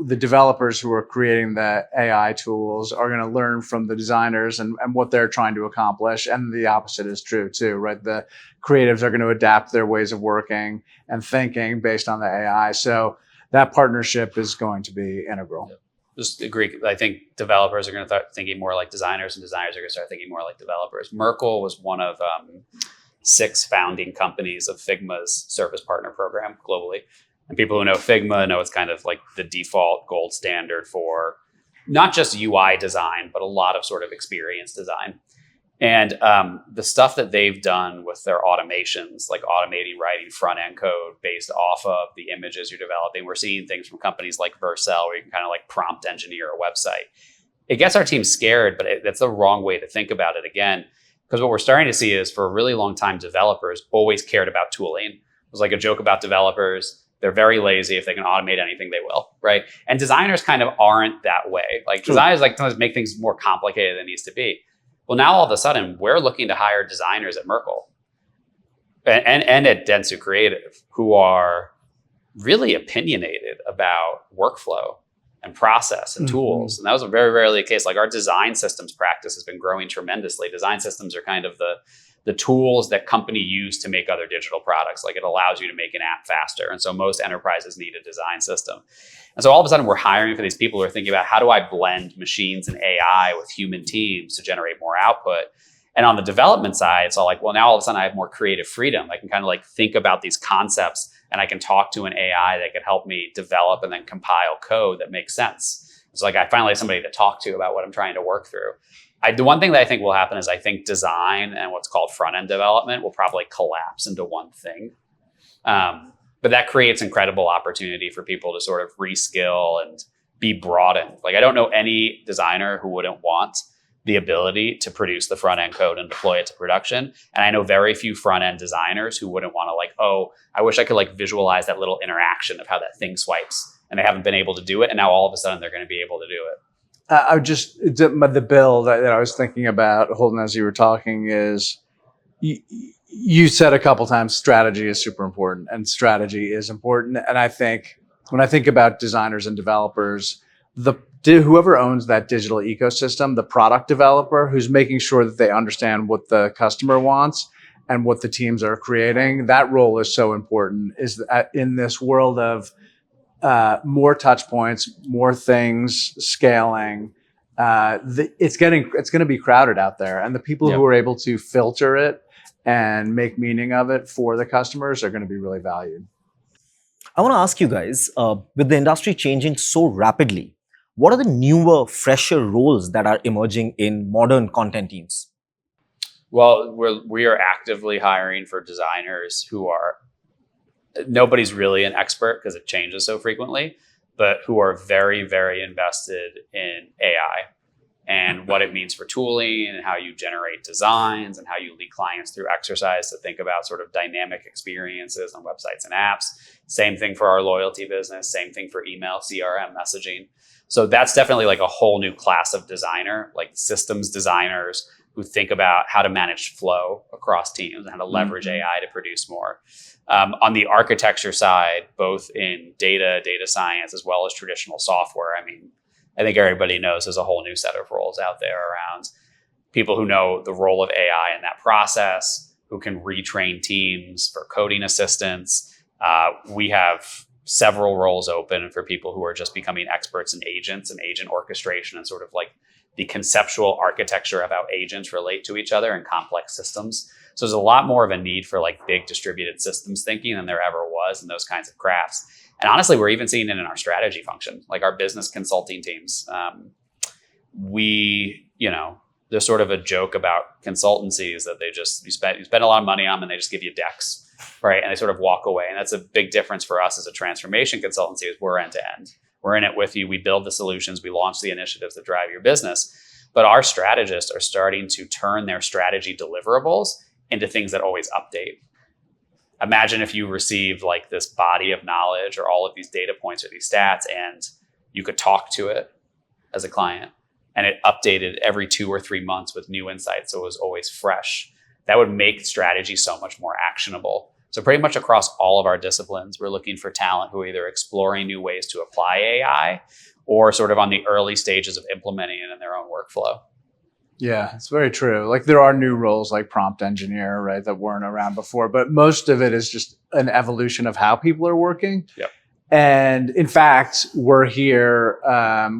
the developers who are creating the AI tools are going to learn from the designers and what they're trying to accomplish. And the opposite is true too, right? The creatives are going to adapt their ways of working and thinking based on the AI. So that partnership is going to be integral. Just agree. I think developers are going to start thinking more like designers, and designers are going to start thinking more like developers. Merkle was one of 6 founding companies of Figma's Service Partner Program globally. And people who know Figma know it's kind of like the default gold standard for not just UI design, but a lot of sort of experience design. And the stuff that they've done with their automations, like automating writing front end code based off of the images you're developing, we're seeing things from companies like Vercel where you can kind of like prompt engineer a website. It gets our team scared, but that's the wrong way to think about it again. Because what we're starting to see is for a really long time, developers always cared about tooling. It was like a joke about developers. They're very lazy. If they can automate anything, they will, right? And designers kind of aren't that way. Like designers like to make things more complicated than it needs to be. Well, now all of a sudden, we're looking to hire designers at Merkle and at Dentsu Creative who are really opinionated about workflow and process and tools. And that was very rarely the case. Like our design systems practice has been growing tremendously. Design systems are kind of the tools that company use to make other digital products. Like it allows you to make an app faster. And so most enterprises need a design system. And so all of a sudden we're hiring for these people who are thinking about how do I blend machines and AI with human teams to generate more output? And on the development side, it's all like, well, now all of a sudden I have more creative freedom. I can kind of like think about these concepts and I can talk to an AI that can help me develop and then compile code that makes sense. It's like I finally have somebody to talk to about what I'm trying to work through. The one thing that I think will happen is I think design and what's called front-end development will probably collapse into one thing. But that creates incredible opportunity for people to sort of reskill and be broadened. Like I don't know any designer who wouldn't want the ability to produce the front-end code and deploy it to production. And I know very few front-end designers who wouldn't want to like, oh, I wish I could like visualize that little interaction of how that thing swipes. And they haven't been able to do it. And now all of a sudden they're going to be able to do it. The bill that I was thinking about, Holden, as you were talking is, you said a couple times, strategy is super important, and strategy is important. And I think when I think about designers and developers, whoever owns that digital ecosystem, the product developer who's making sure that they understand what the customer wants and what the teams are creating, that role is so important. Is in this world of more touch points, more things, scaling. It's going to be crowded out there, and the people who are able to filter it and make meaning of it for the customers are going to be really valued. I want to ask you guys, with the industry changing so rapidly, what are the newer, fresher roles that are emerging in modern content teams? Well, we are actively hiring for designers who are, nobody's really an expert because it changes so frequently, but who are very, very invested in AI and what it means for tooling and how you generate designs and how you lead clients through exercise to think about sort of dynamic experiences on websites and apps. Same thing for our loyalty business, same thing for email, CRM, messaging. So that's definitely like a whole new class of designer, like systems designers who think about how to manage flow across teams and how to leverage AI to produce more. On the architecture side, both in data science, as well as traditional software, I mean, I think everybody knows there's a whole new set of roles out there around people who know the role of AI in that process, who can retrain teams for coding assistance. We have several roles open for people who are just becoming experts in agents and agent orchestration and sort of like the conceptual architecture of how agents relate to each other in complex systems. So there's a lot more of a need for like big distributed systems thinking than there ever was in those kinds of crafts. And honestly, we're even seeing it in our strategy function, like our business consulting teams. There's sort of a joke about consultancies that you spend a lot of money on them and they just give you decks, right? And they sort of walk away. And that's a big difference for us as a transformation consultancy is we're end to end. We're in it with you. We build the solutions. We launch the initiatives that drive your business. But our strategists are starting to turn their strategy deliverables into things that always update. Imagine if you received like this body of knowledge or all of these data points or these stats and you could talk to it as a client and it updated every 2 or 3 months with new insights. So it was always fresh. That would make strategy so much more actionable. So pretty much across all of our disciplines, we're looking for talent who are either exploring new ways to apply AI or sort of on the early stages of implementing it in their own workflow. Yeah, it's very true. Like there are new roles like prompt engineer, right, that weren't around before, but most of it is just an evolution of how people are working. Yep. And in fact, we're here,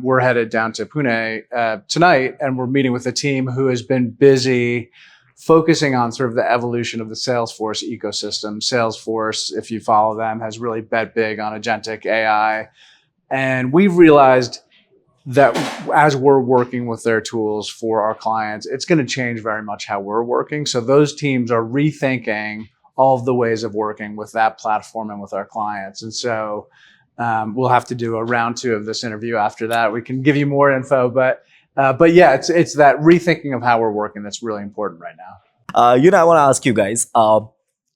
we're headed down to Pune tonight, and we're meeting with a team who has been busy focusing on sort of the evolution of the Salesforce ecosystem. Salesforce, if you follow them, has really bet big on agentic AI. And we've realized that as we're working with their tools for our clients, it's going to change very much how we're working. So those teams are rethinking all of the ways of working with that platform and with our clients. And so we'll have to do a round 2 of this interview after that. We can give you more info, but yeah, it's that rethinking of how we're working that's really important right now. I want to ask you guys,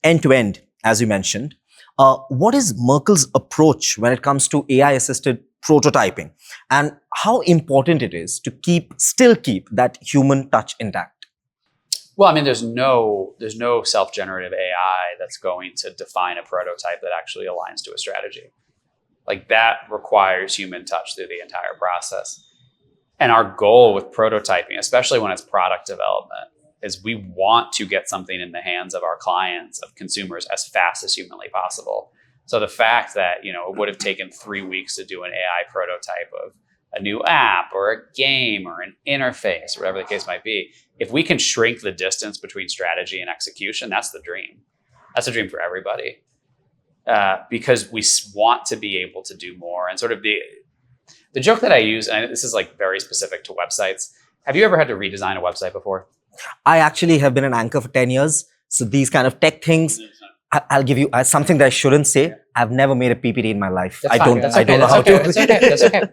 end to end, as you mentioned, what is Merkle's approach when it comes to AI-assisted prototyping, and how important it is to still keep that human touch intact? Well, I mean, there's no self-generative AI that's going to define a prototype that actually aligns to a strategy. Like that requires human touch through the entire process. And our goal with prototyping, especially when it's product development, is we want to get something in the hands of our clients, of consumers, as fast as humanly possible. So the fact that, it would have taken 3 weeks to do an AI prototype of a new app or a game or an interface, or whatever the case might be, if we can shrink the distance between strategy and execution, that's the dream. That's a dream for everybody. Because we want to be able to do more. And sort of the joke that I use, and this is like very specific to websites. Have you ever had to redesign a website before? I actually have been an anchor for 10 years. So these kind of tech things, I'll give you something that I shouldn't say. I've never made a PPT in my life. I don't know how to. That's okay.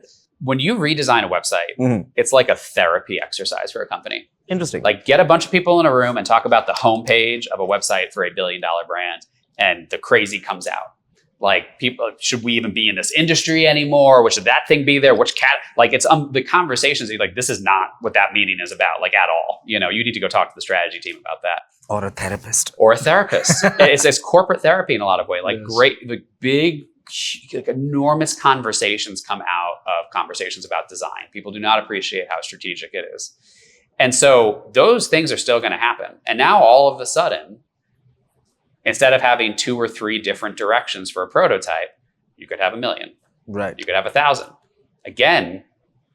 When you redesign a website, it's like a therapy exercise for a company. Interesting. Like get a bunch of people in a room and talk about the homepage of a website for $1 billion brand, and the crazy comes out. Like people, should we even be in this industry anymore? What should that thing be there? It's the conversations. Like this is not what that meeting is about, like at all. You need to go talk to the strategy team about that. Or a therapist. It's corporate therapy in a lot of ways. Like Yes. great, like big, like enormous conversations come out of conversations about design. People do not appreciate how strategic it is. And so those things are still going to happen. And now all of a sudden, instead of having 2 or 3 different directions for a prototype, you could have 1 million. Right. You could have 1,000. Again,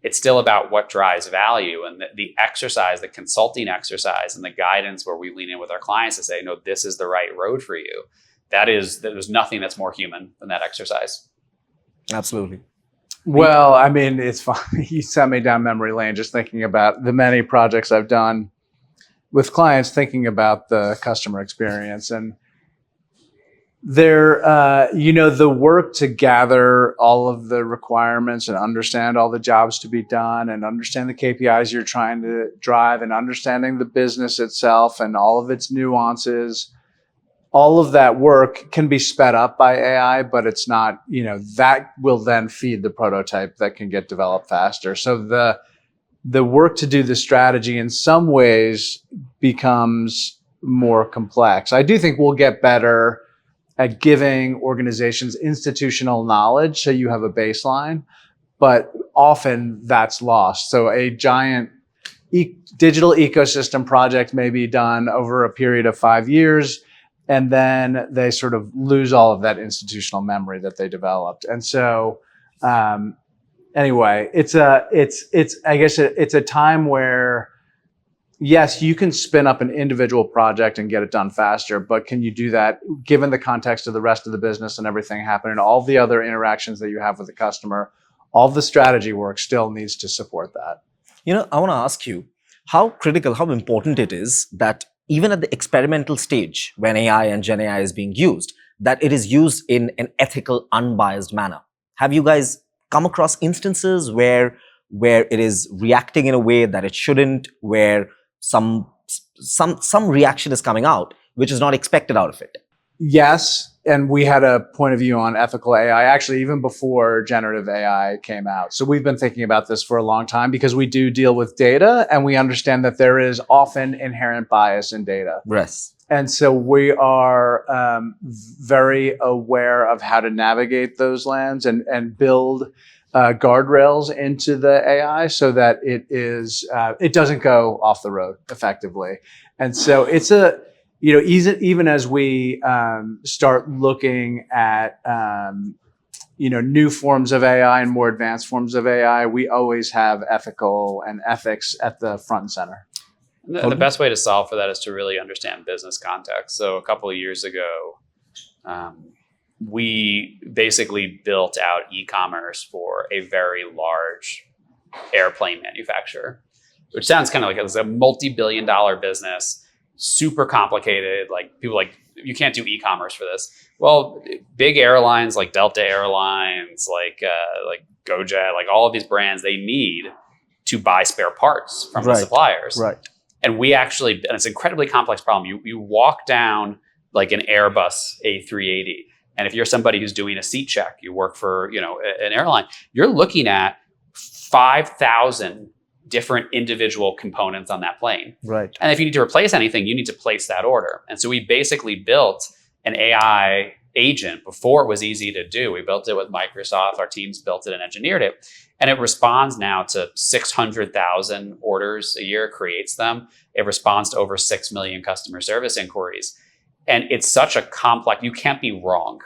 it's still about what drives value, and the exercise, the consulting exercise and the guidance where we lean in with our clients to say, no, this is the right road for you. There's nothing that's more human than that exercise. Absolutely. Well, I mean, it's funny. You sent me down memory lane just thinking about the many projects I've done with clients, thinking about the customer experience. And The work to gather all of the requirements and understand all the jobs to be done and understand the KPIs you're trying to drive and understanding the business itself and all of its nuances, all of that work can be sped up by AI, but it's not, that will then feed the prototype that can get developed faster. So the work to do the strategy in some ways becomes more complex. I do think we'll get better at giving organizations institutional knowledge so you have a baseline, but often that's lost. So a giant digital ecosystem project may be done over a period of 5 years, and then they sort of lose all of that institutional memory that they developed. And so anyway, it's a time where, yes, you can spin up an individual project and get it done faster, but can you do that given the context of the rest of the business and everything happening, all the other interactions that you have with the customer, all the strategy work still needs to support that. I want to ask you how critical, how important it is that even at the experimental stage when AI and Gen AI is being used, that it is used in an ethical, unbiased manner. Have you guys come across instances where it is reacting in a way that it shouldn't, where some reaction is coming out which is not expected out of it? Yes, and we had a point of view on ethical AI actually even before generative AI came out. So we've been thinking about this for a long time because we do deal with data and we understand that there is often inherent bias in data. Yes. And so we are very aware of how to navigate those lands and build guardrails into the AI so that it doesn't go off the road effectively. And so it's even as we start looking at new forms of AI and more advanced forms of AI, we always have ethical and ethics at the front and center. The best way to solve for that is to really understand business context. So a couple of years ago, we basically built out e-commerce for a very large airplane manufacturer, which sounds kind of like it's a multi-billion-dollar business, super complicated. Like people you can't do e-commerce for this. Well, big airlines like Delta Airlines, like GoJet, like all of these brands, they need to buy spare parts from the suppliers. Right. And and it's an incredibly complex problem. You walk down like an Airbus A380, and if you're somebody who's doing a seat check, you work for an airline, you're looking at 5,000 different individual components on that plane. Right. And if you need to replace anything, you need to place that order. And so we basically built an AI agent before it was easy to do. We built it with Microsoft. Our teams built it and engineered it. And it responds now to 600,000 orders a year, creates them. It responds to over 6 million customer service inquiries. And it's such a complex, you can't be wrong.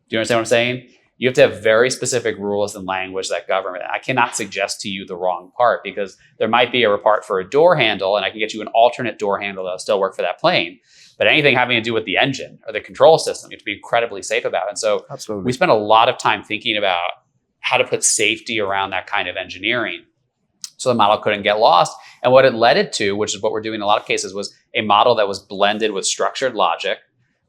Do you understand what I'm saying? You have to have very specific rules and language that govern it. I cannot suggest to you the wrong part because there might be a part for a door handle and I can get you an alternate door handle that'll still work for that plane. But anything having to do with the engine or the control system, you have to be incredibly safe about. And so Absolutely. We spent a lot of time thinking about how to put safety around that kind of engineering so the model couldn't get lost. And what it led it to, which is what we're doing in a lot of cases, was a model that was blended with structured logic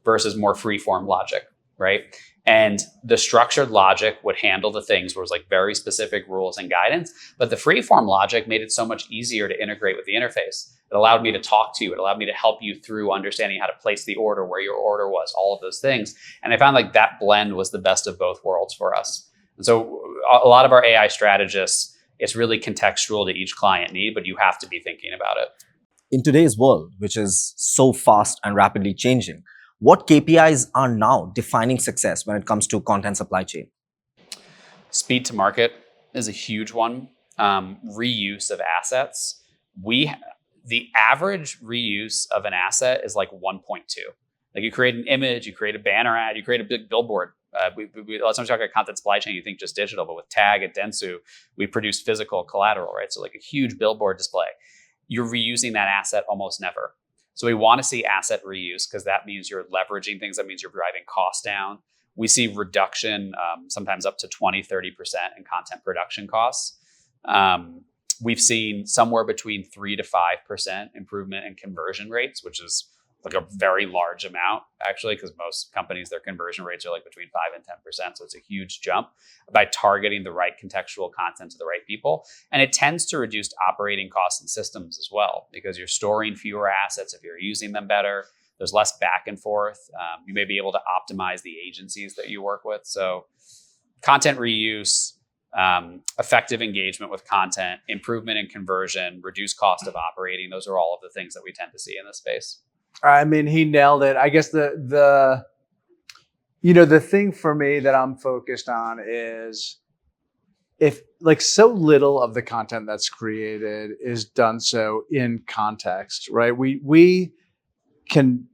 versus more free-form logic, right? And the structured logic would handle the things where it was like very specific rules and guidance, but the free-form logic made it so much easier to integrate with the interface. It allowed me to talk to you. It allowed me to help you through understanding how to place the order, where your order was, all of those things. And I found like that blend was the best of both worlds for us. And so a lot of our AI strategists, it's really contextual to each client need, but you have to be thinking about it. In today's world, which is so fast and rapidly changing, what KPIs are now defining success when it comes to content supply chain? Speed to market is a huge one. Reuse of assets. The average reuse of an asset is like 1.2. Like you create an image, you create a banner ad, you create a big billboard. Let's not talk about content supply chain, you think just digital, but with Tag at Dentsu, we produce physical collateral, right? So like a huge billboard display. You're reusing that asset almost never. So we want to see asset reuse because that means you're leveraging things. That means you're driving costs down. We see reduction, sometimes up to 20, 30% in content production costs. We've seen somewhere between 3 to 5% improvement in conversion rates, which is like a very large amount, actually, because most companies, their conversion rates are like between 5 and 10%. So it's a huge jump by targeting the right contextual content to the right people. And it tends to reduce operating costs and systems as well, because you're storing fewer assets if you're using them better. There's less back and forth. You may be able to optimize the agencies that you work with. So content reuse, effective engagement with content, improvement in conversion, reduced cost of operating. Those are all of the things that we tend to see in this space. I mean, he nailed it. I guess the thing for me that I'm focused on is, if like so little of the content that's created is done so in context, right? We can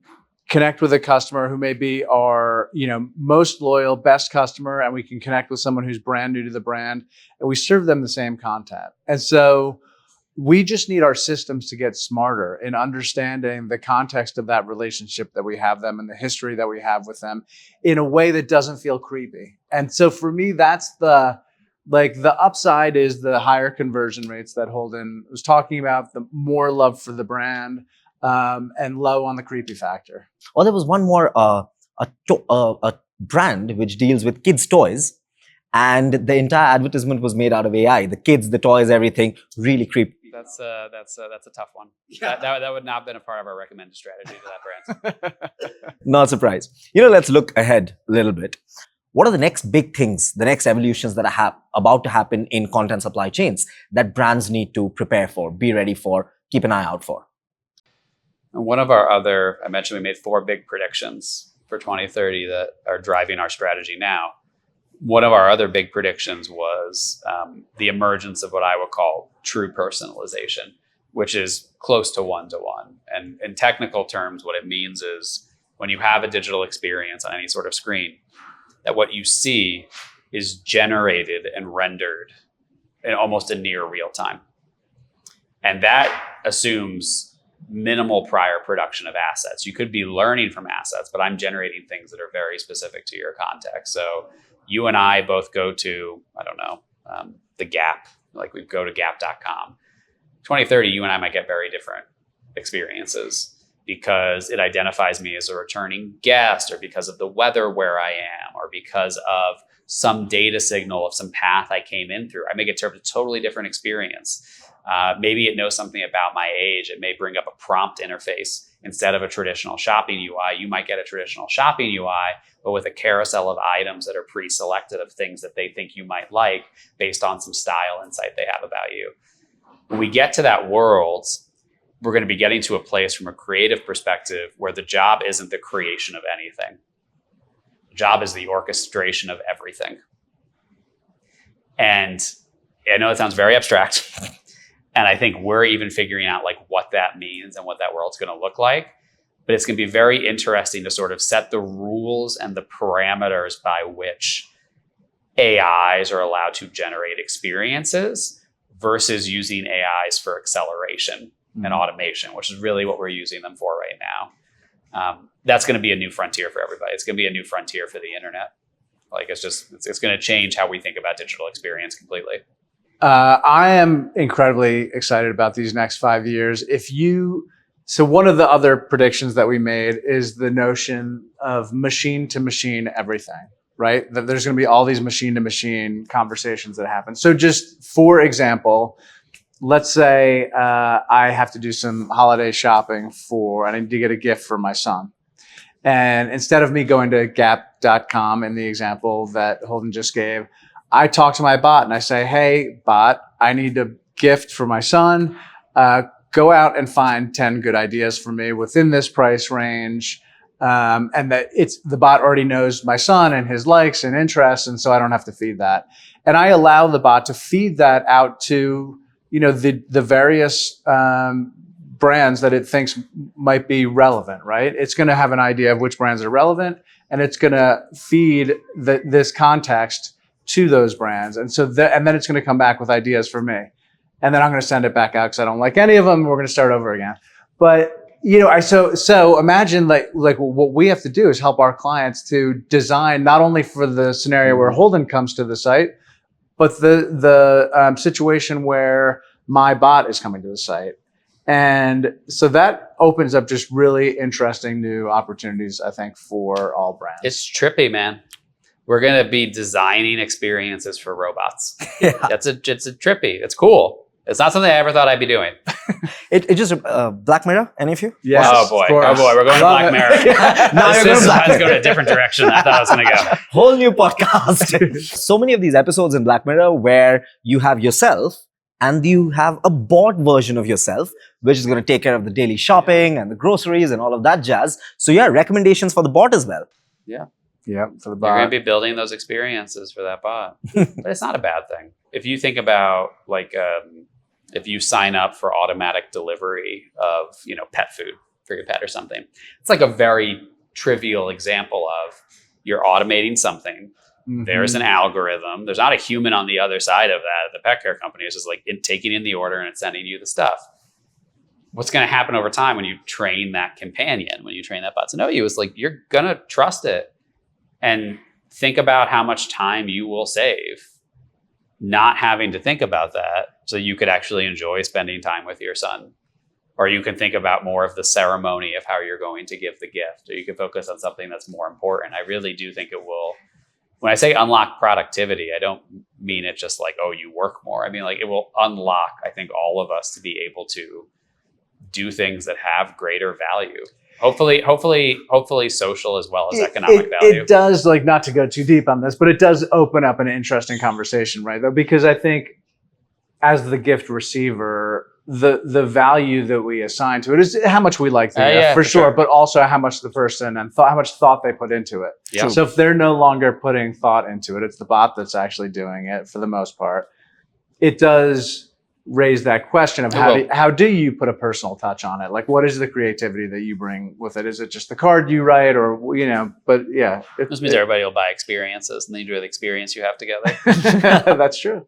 connect with a customer who may be our, most loyal, best customer, and we can connect with someone who's brand new to the brand, and we serve them the same content. And so we just need our systems to get smarter in understanding the context of that relationship that we have them and the history that we have with them in a way that doesn't feel creepy. And so for me, that's the upside is the higher conversion rates that Holden was talking about, the more love for the brand, and low on the creepy factor. Or there was one more, a brand which deals with kids' toys, and the entire advertisement was made out of AI. The kids, the toys, everything, really creepy. That's a tough one. Yeah. That would not have been a part of our recommended strategy to that brand. Not surprised. Let's look ahead a little bit. What are the next big things, the next evolutions that are about to happen in content supply chains that brands need to prepare for, be ready for, keep an eye out for? And one of our I mentioned we made 4 big predictions for 2030 that are driving our strategy now. One of our other big predictions was the emergence of what I would call true personalization, which is close to one-to-one. And in technical terms, what it means is when you have a digital experience on any sort of screen, that what you see is generated and rendered in almost a near real time. And that assumes minimal prior production of assets. You could be learning from assets, but I'm generating things that are very specific to your context. So you and I both go to, the Gap, like we go to gap.com. 2030, you and I might get very different experiences because it identifies me as a returning guest, or because of the weather where I am, or because of some data signal of some path I came in through. I may get a totally different experience. Maybe it knows something about my age. It may bring up a prompt interface instead of a traditional shopping UI. You might get a traditional shopping UI, but with a carousel of items that are pre-selected of things that they think you might like based on some style insight they have about you. When we get to that world, we're going to be getting to a place from a creative perspective where the job isn't the creation of anything. The job is the orchestration of everything. And I know it sounds very abstract. And I think we're even figuring out like what that means and what that world's going to look like. But it's going to be very interesting to sort of set the rules and the parameters by which AIs are allowed to generate experiences versus using AIs for acceleration and automation, which is really what we're using them for right now. That's going to be a new frontier for everybody. It's going to be a new frontier for the internet. Like it's going to change how we think about digital experience completely. I am incredibly excited about these next 5 years. So one of the other predictions that we made is the notion of machine to machine everything, right? That there's going to be all these machine to machine conversations that happen. So just for example, let's say I have to do some holiday shopping I need to get a gift for my son. And instead of me going to gap.com in the example that Holden just gave, I talk to my bot and I say, hey, bot, I need a gift for my son. Go out and find 10 good ideas for me within this price range. And that the bot already knows my son and his likes and interests. And so I don't have to feed that. And I allow the bot to feed that out to, the various brands that it thinks might be relevant, right? It's going to have an idea of which brands are relevant, and it's going to feed this context to those brands. And so and then it's going to come back with ideas for me. And then I'm going to send it back out because I don't like any of them. And we're going to start over again. But, so imagine like what we have to do is help our clients to design not only for the scenario where Holden comes to the site, but the situation where my bot is coming to the site. And so that opens up just really interesting new opportunities, I think, for all brands. It's trippy, man. We're going to be designing experiences for robots. Yeah. It's trippy. It's cool. It's not something I ever thought I'd be doing. It just Black Mirror. Any of you? Yes, Oh boy. of course. Oh boy. We're going to Love Black it. Mirror. Now you're going to Black Let's go Mirror. in a different direction than I thought I was going to go. Whole new podcast. So many of these episodes in Black Mirror where you have yourself and you have a bot version of yourself, which is going to take care of the daily shopping and the groceries and all of that jazz. So yeah, recommendations for the bot as well. Yeah, for the You're going bot. to be building those experiences for that bot. But it's not a bad thing. If you think about if you sign up for automatic delivery of, pet food for your pet or something, it's like a very trivial example of you're automating something. Mhm. There's an algorithm. There's not a human on the other side of that. The pet care company is just like taking in the order and it's sending you the stuff. What's going to happen over time when you train that companion, when you train that bot to know you, is like you're going to trust it and think about how much time you will save not having to think about that, so you could actually enjoy spending time with your son. Or you can think about more of the ceremony of how you're going to give the gift, or you can focus on something that's more important. I really do think it will. When I say unlock productivity, I don't mean it just like, oh, you work more. I mean, like, it will unlock, I think, all of us to be able to do things that have greater value. Hopefully social as well as economic value. It does, like, not to go too deep on this, but it does open up an interesting conversation, right? Though, because I think as the gift receiver, the value that we assign to it is how much we like the gift, yeah, for for sure, sure. but also how much the person and how much thought they put into it. Yeah. So if they're no longer putting thought into it, it's the bot that's actually doing it for the most part. It does raise that question of how do you put a personal touch on it? Like, what is the creativity that you bring with it? Is it just the card you write, or But yeah, This means everybody will buy experiences and they enjoy the experience you have together. that's true.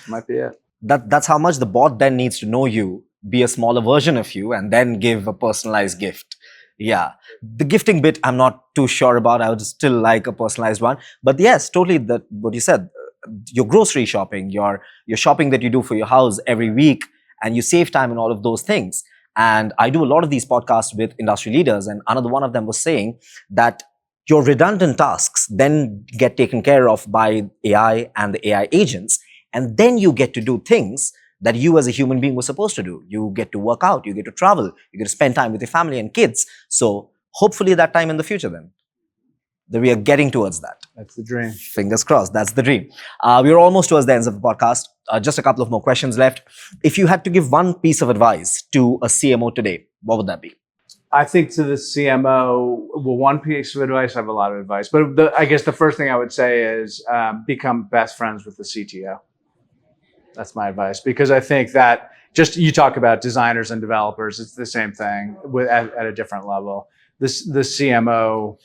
Might be it. That's how much the bot then needs to know you, be a smaller version of you, and then give a personalized gift. Yeah. The gifting bit, I'm not too sure about. I would still like a personalized one. But yes, totally what you said. Your grocery shopping, your shopping that you do for your house every week, and you save time in all of those things. And I do a lot of these podcasts with industry leaders, and another one of them was saying that your redundant tasks then get taken care of by AI and the AI agents. And then you get to do things that you as a human being were supposed to do. You get to work out, you get to travel, you get to spend time with your family and kids. So hopefully that time in the future then, that we are getting towards that. That's the dream. Fingers crossed, that's the dream. We're almost towards the end of the podcast. Just a couple of more questions left. If you had to give one piece of advice to a CMO today, what would that be? I think to the CMO, well, one piece of advice, I have a lot of advice, but I guess the first thing I would say is become best friends with the CTO. That's my advice, because I think that you talk about designers and developers, it's the same thing at a different level. The CMO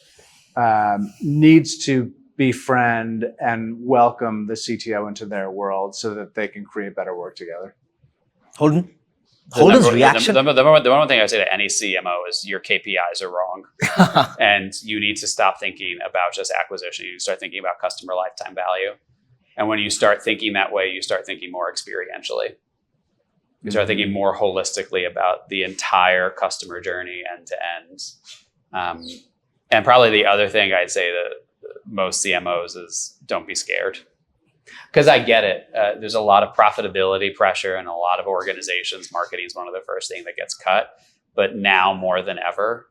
needs to befriend and welcome the CTO into their world so that they can create better work together. Holden? Holden's reaction? The one thing I say to any CMO is your KPIs are wrong. And you need to stop thinking about just acquisition. You start thinking about customer lifetime value. And when you start thinking that way, you start thinking more experientially. You start thinking more holistically about the entire customer journey end to end. And probably the other thing I'd say to most CMOs is don't be scared. Because I get it. There's a lot of profitability pressure in a lot of organizations. Marketing is one of the first things that gets cut. But now more than ever,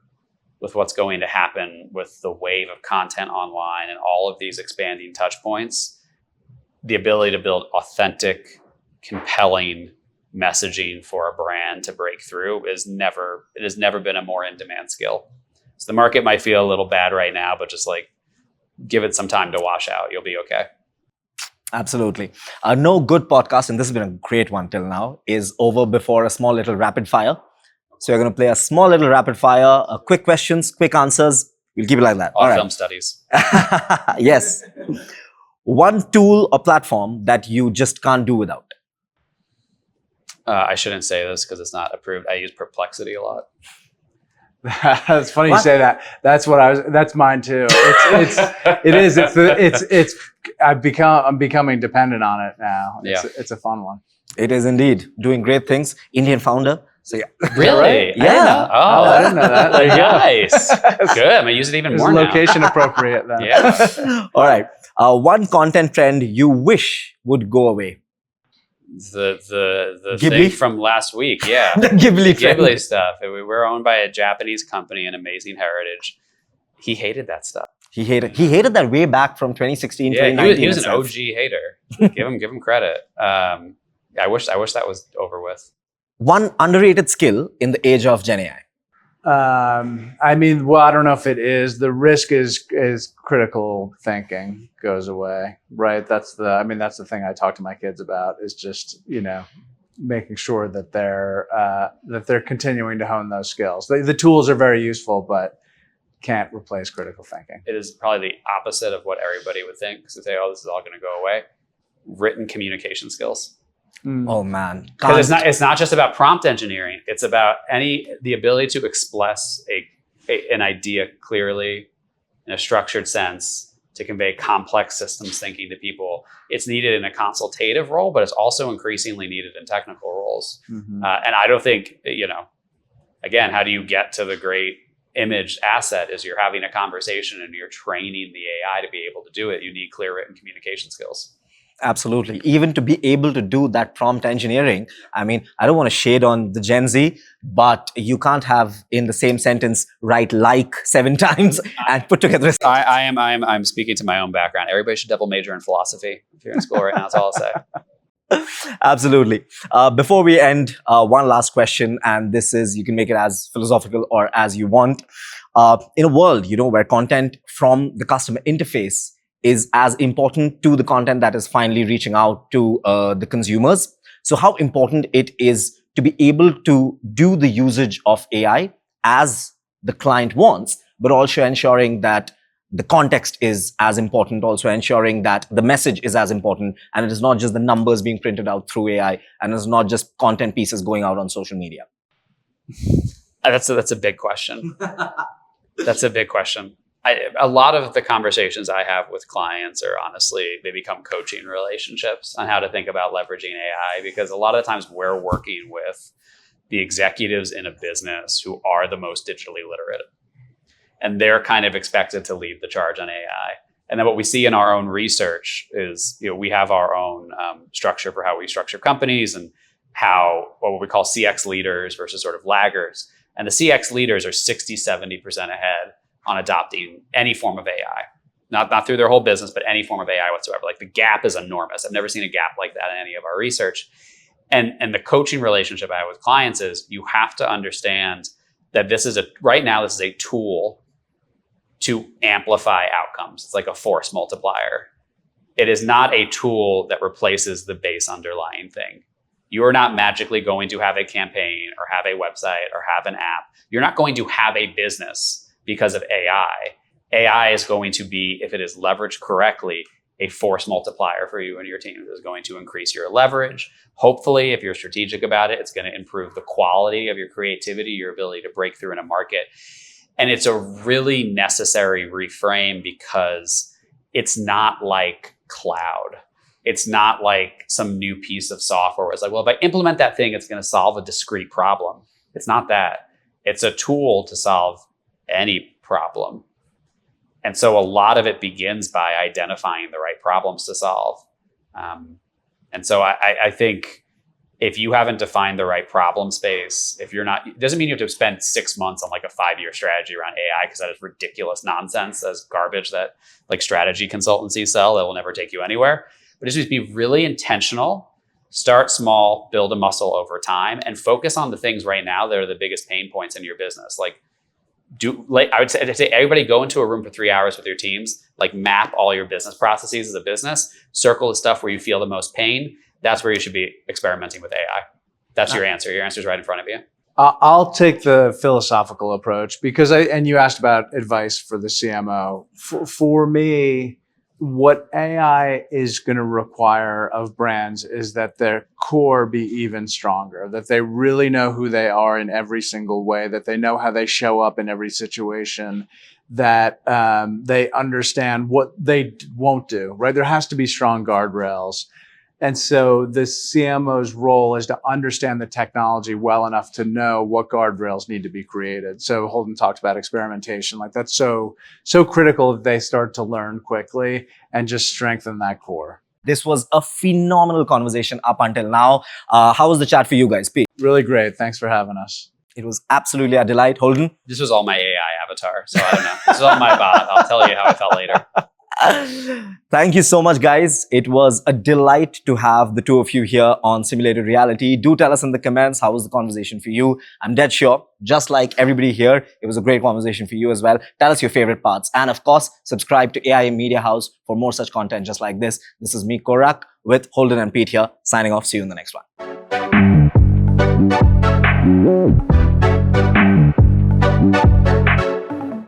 with what's going to happen with the wave of content online and all of these expanding touch points, the ability to build authentic, compelling messaging for a brand to break through has never been a more in-demand skill. So the market might feel a little bad right now, but just like give it some time to wash out. You'll be okay. Absolutely. No good podcast, and this has been a great one till now, is over before a small little rapid fire. So we're going to play a small little rapid fire, quick questions, quick answers. We'll keep it like that. All right. film studies. Yes. One tool or platform that you just can't do without. I shouldn't say this because it's not approved. I use Perplexity a lot. That's funny you say that. That's mine too. I'm becoming dependent on it now. It's a fun one. It is indeed doing great things. Indian founder, So yeah. Really? right? I didn't know. Oh, I didn't know that. There you go. Nice. Good. I'm gonna use it even It's more now. location appropriate then. Yeah. All right. One content trend you wish would go away. The Ghibli? thing from last week, yeah. The Ghibli trend. Ghibli stuff. We're owned by a Japanese company, an amazing heritage. He hated that stuff. He hated that way back from 2016, Yeah, 2019. he was an itself. OG hater. give him credit. I wish that was over with. One underrated skill in the age of Gen AI. I mean, well, I don't know if it is. The risk is critical thinking goes away, right? That's the thing I talk to my kids about is just, making sure that they're continuing to hone those skills. The tools are very useful, but can't replace critical thinking. It is probably the opposite of what everybody would think. Because they say, "Oh, this is all going to go away." Written communication skills. Oh man, Because it's not just about prompt engineering. It's about the ability to express an idea clearly in a structured sense to convey complex systems thinking to people. It's needed in a consultative role, but it's also increasingly needed in technical roles. Mm-hmm. And I don't think, again, how do you get to the great image asset is you're having a conversation and you're training the AI to be able to do it. You need clear written communication skills. Absolutely. Even to be able to do that prompt engineering, I mean, I don't want to shade on the Gen Z, but you can't have in the same sentence write like 7 times and put together a sentence. I'm speaking to my own background. Everybody should double major in philosophy if you're in school right now. That's all I'll say. Absolutely. Before we end, one last question, and this is, you can make it as philosophical or as you want. In a world, where content from the customer interface is as important to the content that is finally reaching out to the consumers. So how important it is to be able to do the usage of AI as the client wants, but also ensuring that the context is as important, also ensuring that the message is as important, and it is not just the numbers being printed out through AI, and it's not just content pieces going out on social media. That's a big question. That's a big question. A lot of the conversations I have with clients are honestly, they become coaching relationships on how to think about leveraging AI, because a lot of the times we're working with the executives in a business who are the most digitally literate. And they're kind of expected to lead the charge on AI. And then what we see in our own research is, we have our own structure for how we structure companies and what we call CX leaders versus sort of laggards. And the CX leaders are 60, 70% ahead on adopting any form of AI, not through their whole business, but any form of AI whatsoever. Like the gap is enormous. I've never seen a gap like that in any of our research. And the coaching relationship I have with clients is you have to understand that right now this is a tool to amplify outcomes. It's like a force multiplier. It is not a tool that replaces the base underlying thing. You are not magically going to have a campaign or have a website or have an app. You're not going to have a business because of AI. AI is going to be, if it is leveraged correctly, a force multiplier for you and your team. It is going to increase your leverage. Hopefully, if you're strategic about it, it's going to improve the quality of your creativity, your ability to break through in a market. And it's a really necessary reframe because it's not like cloud. It's not like some new piece of software where it's like, well, if I implement that thing, it's going to solve a discrete problem. It's not that. It's a tool to solve any problem. And so a lot of it begins by identifying the right problems to solve. And so I think if you haven't defined the right problem space, it doesn't mean you have to spend 6 months on like a 5-year strategy around AI, because that is ridiculous nonsense. That's garbage that like strategy consultancies sell that will never take you anywhere. But just be really intentional, start small, build a muscle over time, and focus on the things right now that are the biggest pain points in your business. I would say everybody go into a room for 3 hours with your teams, map all your business processes as a business, circle the stuff where you feel the most pain. That's where you should be experimenting with AI. That's your answer. Your answer is right in front of you. I'll take the philosophical approach because and you asked about advice for the CMO. For me, what AI is going to require of brands is that their core be even stronger, that they really know who they are in every single way, that they know how they show up in every situation, that they understand what they won't do, right? There has to be strong guardrails. And so the CMO's role is to understand the technology well enough to know what guardrails need to be created. So Holden talked about experimentation. Like that's so critical that they start to learn quickly and just strengthen that core. This was a phenomenal conversation up until now. How was the chat for you guys, Pete? Really great. Thanks for having us. It was absolutely a delight. Holden? This was all my AI avatar, so I don't know. This is all my bot. I'll tell you how I felt later. Thank you so much, guys. It was a delight to have the two of you here on Simulated Reality. Do tell us in the comments, how was the conversation for you? I'm dead sure, just like everybody here, it was a great conversation for you as well. Tell us your favorite parts. And of course, subscribe to AI Media House for more such content just like this. This is me, Korak, with Holden and Pete here, signing off. See you in the next one.